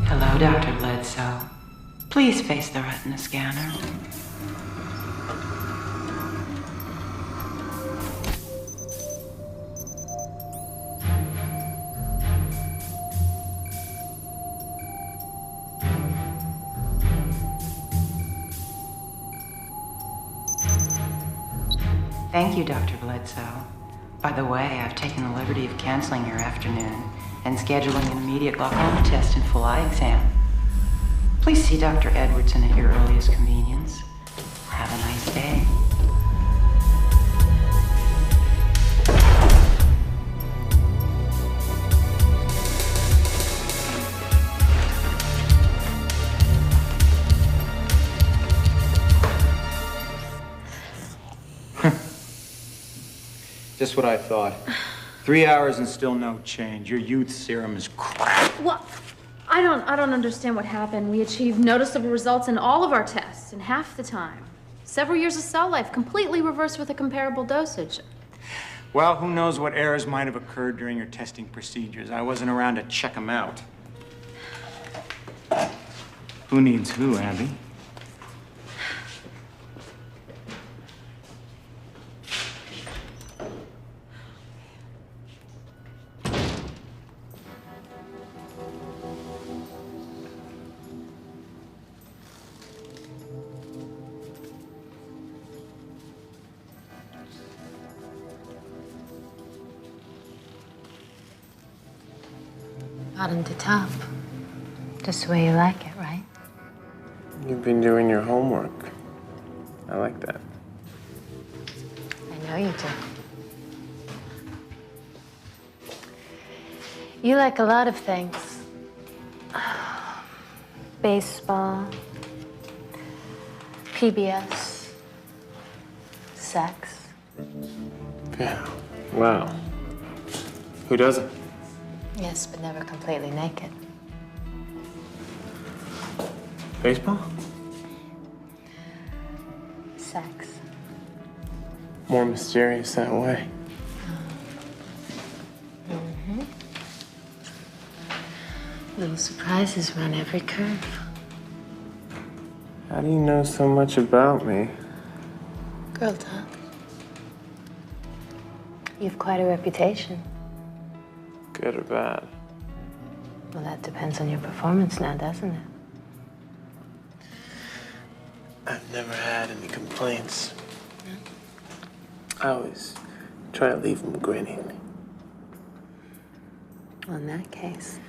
Hello, Dr. Bledsoe. Please face the retina scanner. Thank you, Dr. Bledsoe. By the way, I've taken the liberty of canceling your afternoon and scheduling an immediate glaucoma test and full eye exam. Please see Dr. Edwardson at your earliest convenience. Have a nice day. Just what I thought. 3 hours and still no change. Your youth serum is crap. Well, I don't understand what happened. We achieved noticeable results in all of our tests in half the time. Several years of cell life, completely reversed with a comparable dosage. Well, who knows what errors might have occurred during your testing procedures. I wasn't around to check them out. Who needs who, Abby? Bottom to top. Just the way you like it, right? You've been doing your homework. I like that. I know you do. You like a lot of things. Baseball, PBS, sex. Yeah. Wow. Who doesn't? Yes, but never completely naked. Baseball? Sex. More mysterious that way. Mm-hmm. Little surprises run every curve. How do you know so much about me? Girl talk. You've quite a reputation. Good or bad? Well, that depends on your performance now, doesn't it? I've never had any complaints. I always try to leave them grinning. Well, in that case.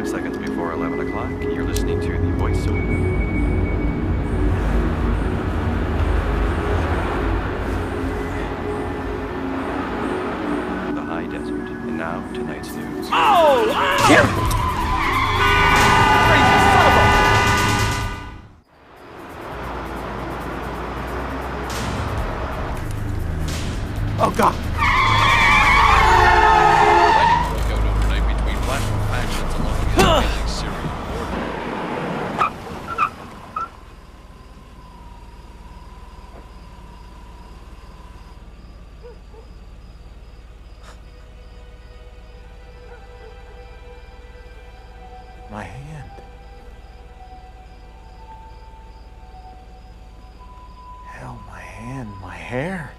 Seconds before 11 o'clock, you're listening to the voiceover. The high desert. And now, tonight's news. Oh! Crazy son of a... Oh, God. My hand. hand, my hair.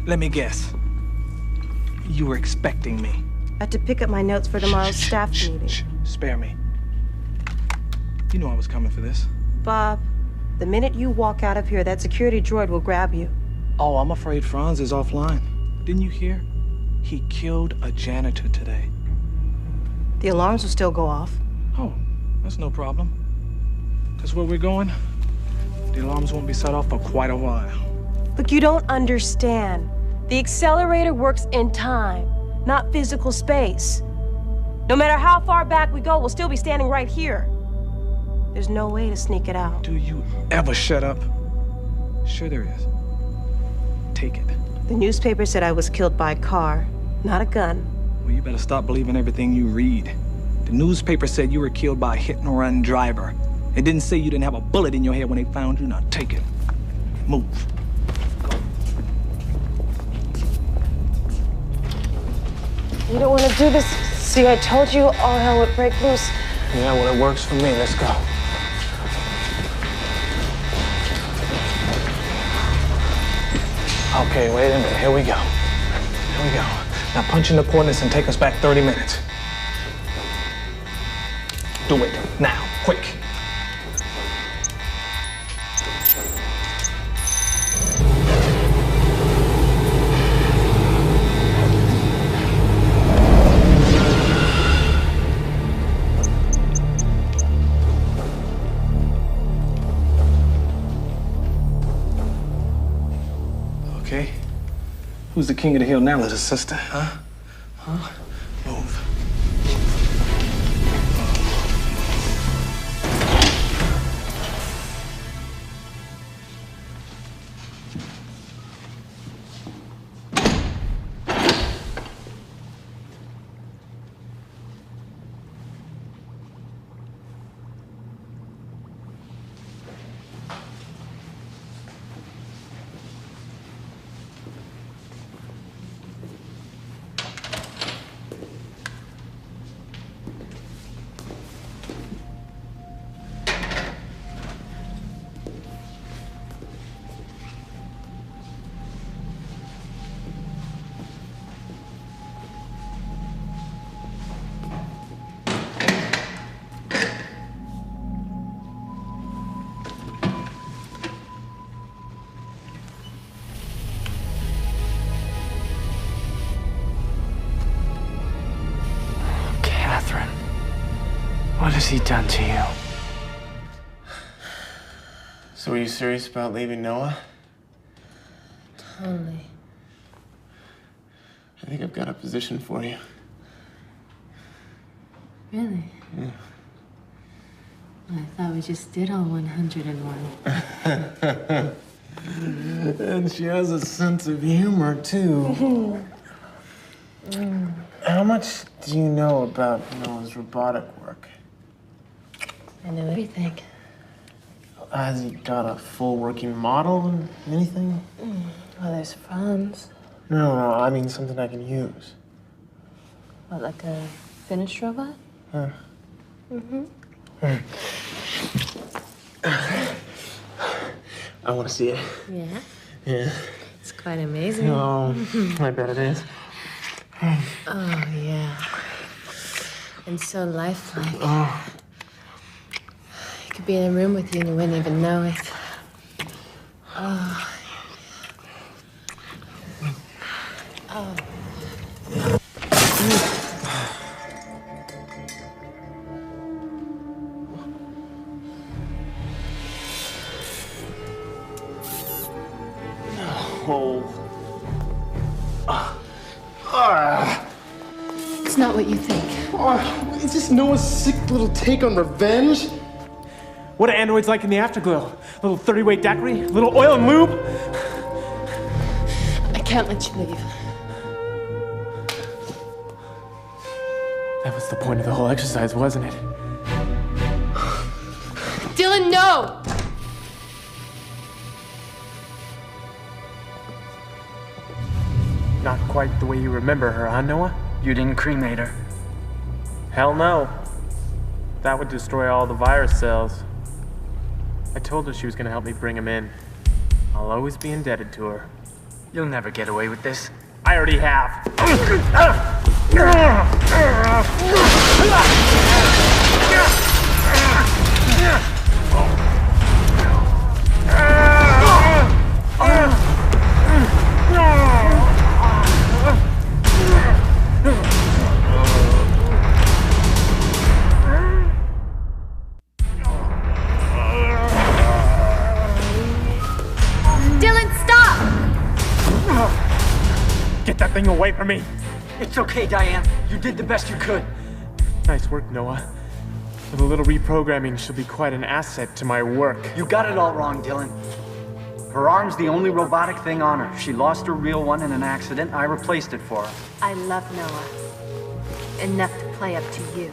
Let me guess. You were expecting me. I had to pick up my notes for tomorrow's staff meeting. Spare me. You know I was coming for this. Bob, the minute you walk out of here, that security droid will grab you. Oh, I'm afraid Franz is offline. Didn't you hear? He killed a janitor today. The alarms will still go off. Oh, that's no problem. Because where we're going, the alarms won't be set off for quite a while. Look, you don't understand. The accelerator works in time, not physical space. No matter how far back we go, we'll still be standing right here. There's no way to sneak it out. Do you ever shut up? Sure there is. Take it. The newspaper said I was killed by a car, not a gun. Well, you better stop believing everything you read. The newspaper said you were killed by a hit-and-run driver. It didn't say you didn't have a bullet in your head when they found you. Now take it. Move. You don't want to do this. See, I told you all hell would break loose. Yeah, well, it works for me. Let's go. Okay, wait a minute. Here we go. Here we go. Now punch in the coordinates and take us back 30 minutes. Do it. Now. Quick. Okay. Who's the king of the hill now, little sister? Huh? Huh? Move. What has he done to you? So are you serious about leaving Noah? Totally. I think I've got a position for you. Really? Yeah. I thought we just did all 101. And she has a sense of humor, too. How much do you know about Noah's robotic work? I know everything. Has he got a full working model and anything? Well, there's Franz. No, I mean something I can use. What, like a finished robot? Mm-hmm. I want to see it. Yeah? Yeah. It's quite amazing. Oh, I bet it is. Oh, yeah. And so lifelike. Oh. You could be in a room with you and you wouldn't even know it. Oh. Oh. It's not what you think. Oh, is this Noah's sick little take on revenge? What are androids like in the afterglow? A little 30-weight daiquiri? A little oil and lube? I can't let you leave. That was the point of the whole exercise, wasn't it? Dylan, no! Not quite the way you remember her, huh, Noah? You didn't cremate her. Hell no. That would destroy all the virus cells. I told her she was gonna help me bring him in. I'll always be indebted to her. You'll never get away with this. I already have. Dylan, stop! Get that thing away from me! It's okay, Diane. You did the best you could. Nice work, Noah. With a little reprogramming, she'll be quite an asset to my work. You got it all wrong, Dylan. Her arm's the only robotic thing on her. She lost her real one in an accident. I replaced it for her. I love Noah. Enough to play up to you.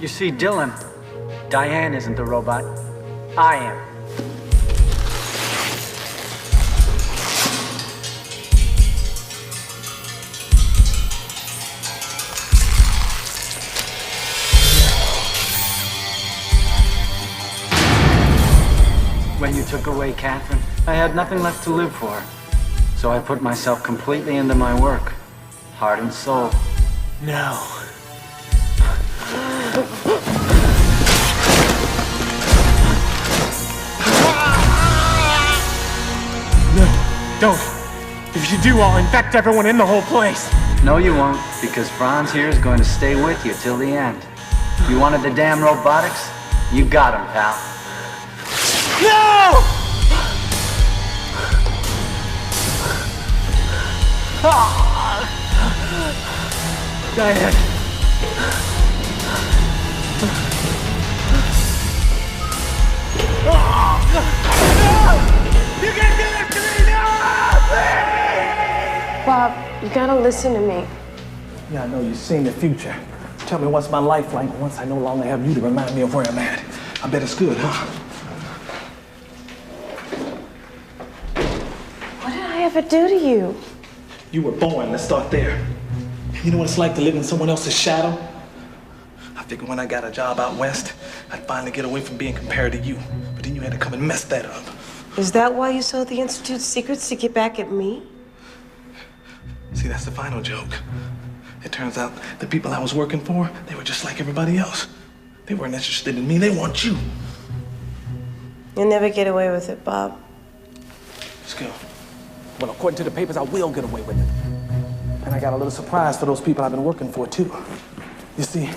You see, Dylan, Diane isn't the robot. I am. When you took away Catherine, I had nothing left to live for. So I put myself completely into my work, heart and soul. No. No, don't. If you do, I'll infect everyone in the whole place. No, you won't, because Franz here is going to stay with you till the end. You wanted the damn robotics? You got them, pal. No! Diane. You can't do this to me! No! Bob, you gotta listen to me. Yeah, I know you've seen the future. Tell me what's my life like once I no longer have you to remind me of where I'm at. I bet it's good, huh? What did I ever do to you? You were born, let's start there. You know what it's like to live in someone else's shadow? I figured when I got a job out west, I'd finally get away from being compared to you. But then you had to come and mess that up. Is that why you sold the Institute's secrets, to get back at me? See, that's the final joke. It turns out the people I was working for, they were just like everybody else. They weren't interested in me, they want you. You'll never get away with it, Bob. Let's go. Well, according to the papers, I will get away with it. And I got a little surprise for those people I've been working for, too. You see,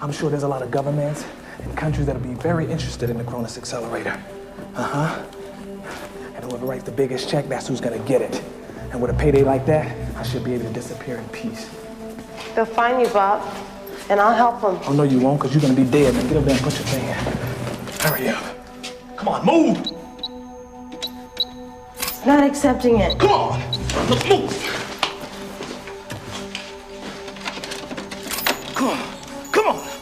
I'm sure there's a lot of governments and countries that'll be very interested in the Cronus Accelerator. Uh-huh. And whoever writes the biggest check, that's who's gonna get it. And with a payday like that, I should be able to disappear in peace. They'll find you, Bob, and I'll help them. Oh, no, you won't, because you're gonna be dead. Now get over there and put your thing in. Hurry up. Come on, move! Not accepting it. Come on! Let's move! Come on.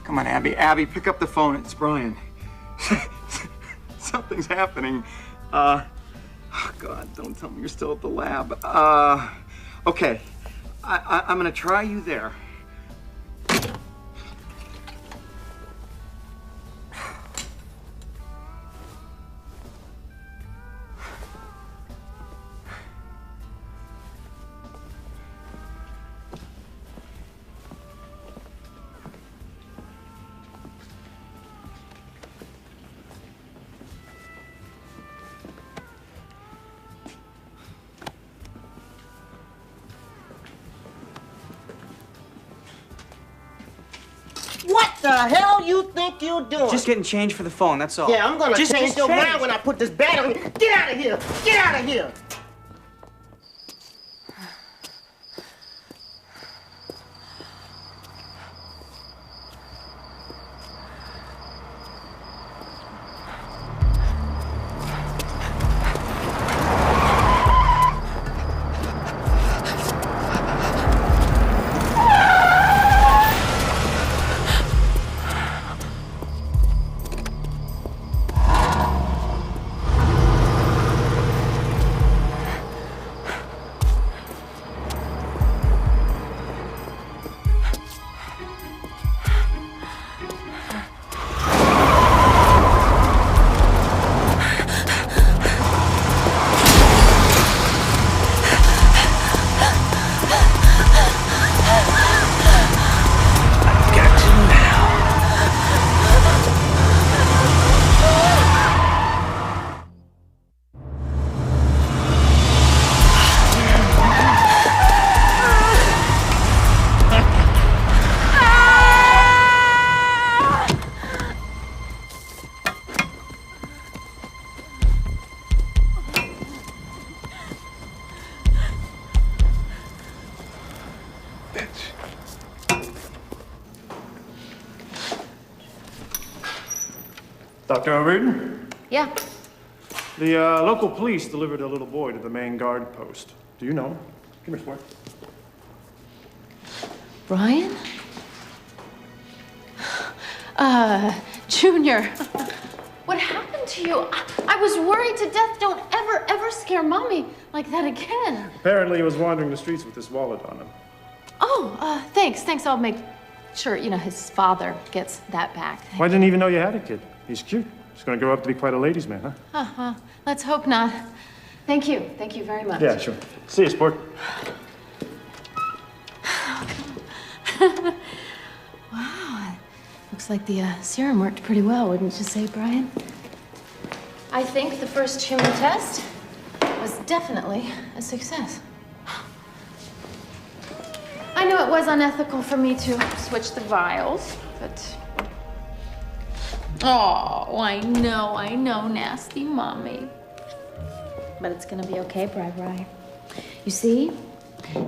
Come on, Abby. Abby, pick up the phone. It's Brian. Something's happening. Oh, God, don't tell me you're still at the lab. Okay. I'm gonna try you there. What the hell you think you're doing? Just getting change for the phone, that's all. Yeah, I'm gonna Just change your change. mind when I put this bat on you. Get out of here! Get out of here! Dr. O'Riordan? Yeah. The local police delivered a little boy to the main guard post. Do you know him? Come here, sport. Brian? Junior. What happened to you? I was worried to death. Don't ever scare Mommy like that again. Apparently he was wandering the streets with this wallet on him. Oh, thanks. I'll make sure, his father gets that back. Well, I didn't even know you had a kid. He's cute. He's gonna grow up to be quite a ladies' man, huh? Uh-huh. Let's hope not. Thank you. Thank you very much. Yeah, sure. See you, sport. Wow. Looks like the serum worked pretty well, wouldn't you say, Brian? I think the first human test was definitely a success. I knew it was unethical for me to switch the vials, but... Oh, I know, nasty Mommy. But it's gonna be okay, Bri. You see,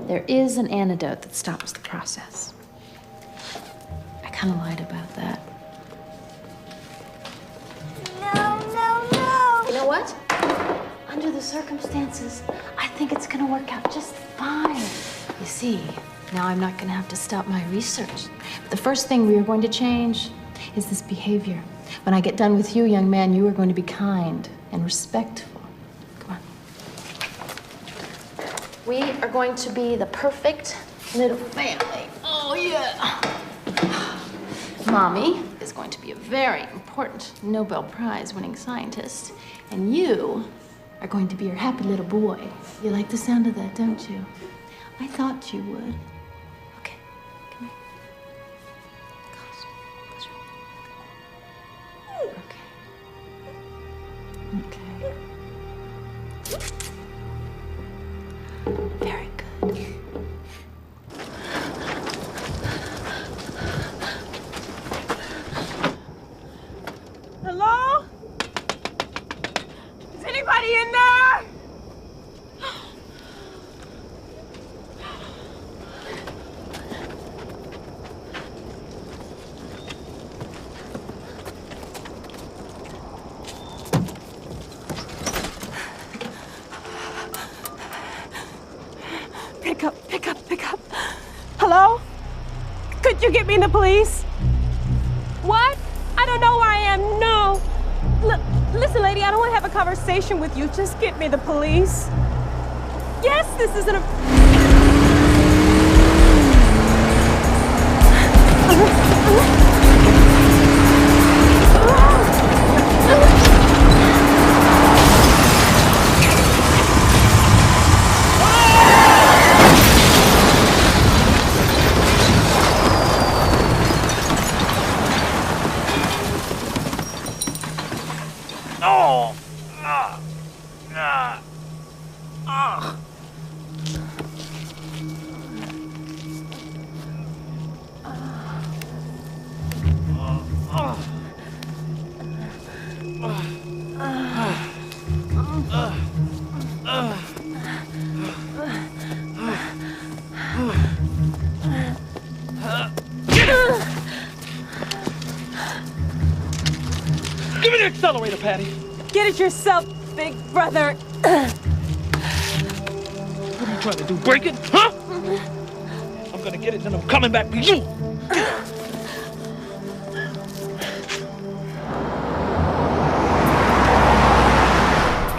there is an antidote that stops the process. I kind of lied about that. No. You know what? Under the circumstances, I think it's gonna work out just fine. You see, Now I'm not going to have to stop my research. But the first thing we are going to change is this behavior. When I get done with you, young man, you are going to be kind and respectful. Come on. We are going to be the perfect little family. Oh, yeah. Mommy is going to be a very important Nobel Prize winning scientist, and you are going to be your happy little boy. You like the sound of that, don't you? I thought you would. Okay, come here. Close your... Okay. Very good. Hello? Is anybody in there? Pick up. Hello? Could you get me the police? What? I don't know where I am, no. Listen, lady, I don't want to have a conversation with you. Just get me the police. Yes, this isn't a... Give me the accelerator, Patty. Get it yourself, big brother. What are you trying to do, break it, huh? I'm gonna get it, then I'm coming back for you.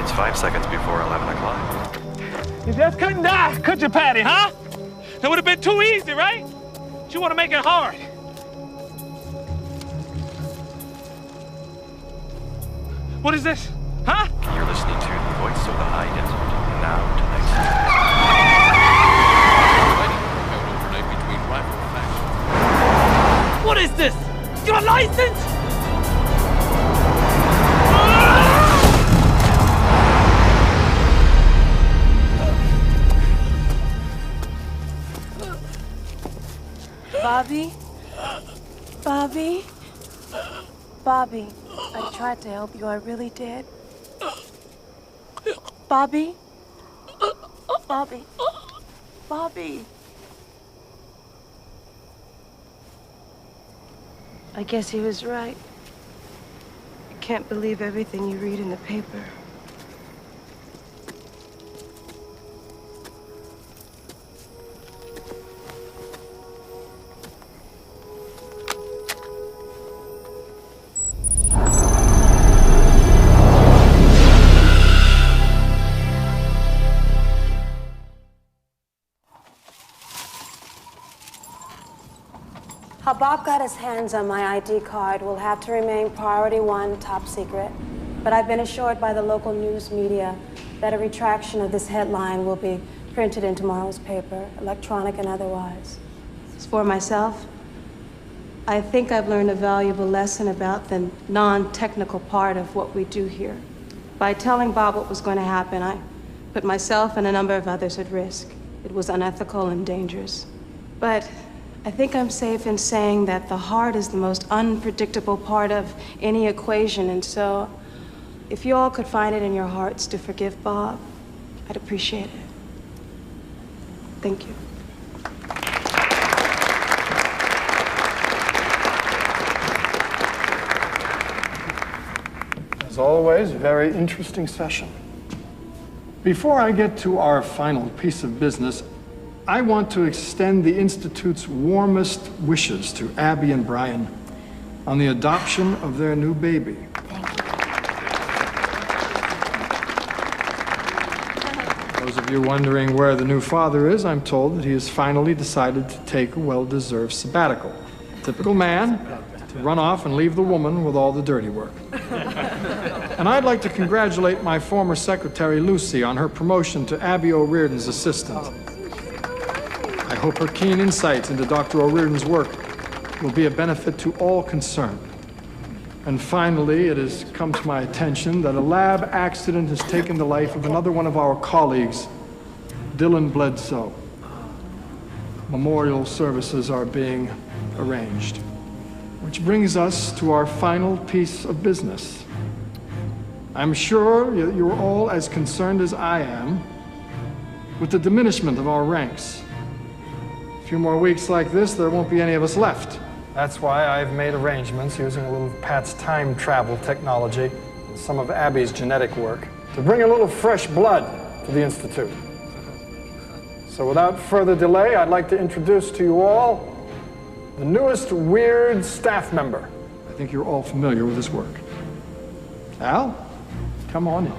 It's 5 seconds before 11 o'clock. You just couldn't die, could you, Patty, huh? That would have been too easy, right? You want to make it hard. What is this? Huh? You're listening to the voice of the high desert. And now, tonight's overnight between rival factions. What is this? Your license? Bobby, I tried to help you, I really did. Bobby? I guess he was right. I can't believe everything you read in the paper. How Bob got his hands on my ID card will have to remain priority 1, top secret. But I've been assured by the local news media that a retraction of this headline will be printed in tomorrow's paper, electronic and otherwise. As for myself, I think I've learned a valuable lesson about the non-technical part of what we do here. By telling Bob what was going to happen, I put myself and a number of others at risk. It was unethical and dangerous. But I think I'm safe in saying that the heart is the most unpredictable part of any equation, and so if you all could find it in your hearts to forgive Bob, I'd appreciate it. Thank you. As always, a very interesting session. Before I get to our final piece of business, I want to extend the Institute's warmest wishes to Abby and Brian on the adoption of their new baby. Those of you wondering where the new father is, I'm told that he has finally decided to take a well-deserved sabbatical. Typical man, to run off and leave the woman with all the dirty work. And I'd like to congratulate my former secretary, Lucy, on her promotion to Abby O'Riordan's assistant. I hope her keen insights into Dr. O'Riordan's work will be a benefit to all concerned. And finally, it has come to my attention that a lab accident has taken the life of another one of our colleagues, Dylan Bledsoe. Memorial services are being arranged. Which brings us to our final piece of business. I'm sure you're all as concerned as I am with the diminishment of our ranks. A few more weeks like this, there won't be any of us left. That's why I've made arrangements using a little of Pat's time travel technology and some of Abby's genetic work to bring a little fresh blood to the Institute. So without further delay, I'd like to introduce to you all the newest W.E.I.R.D staff member. I think you're all familiar with his work. Al, come on in.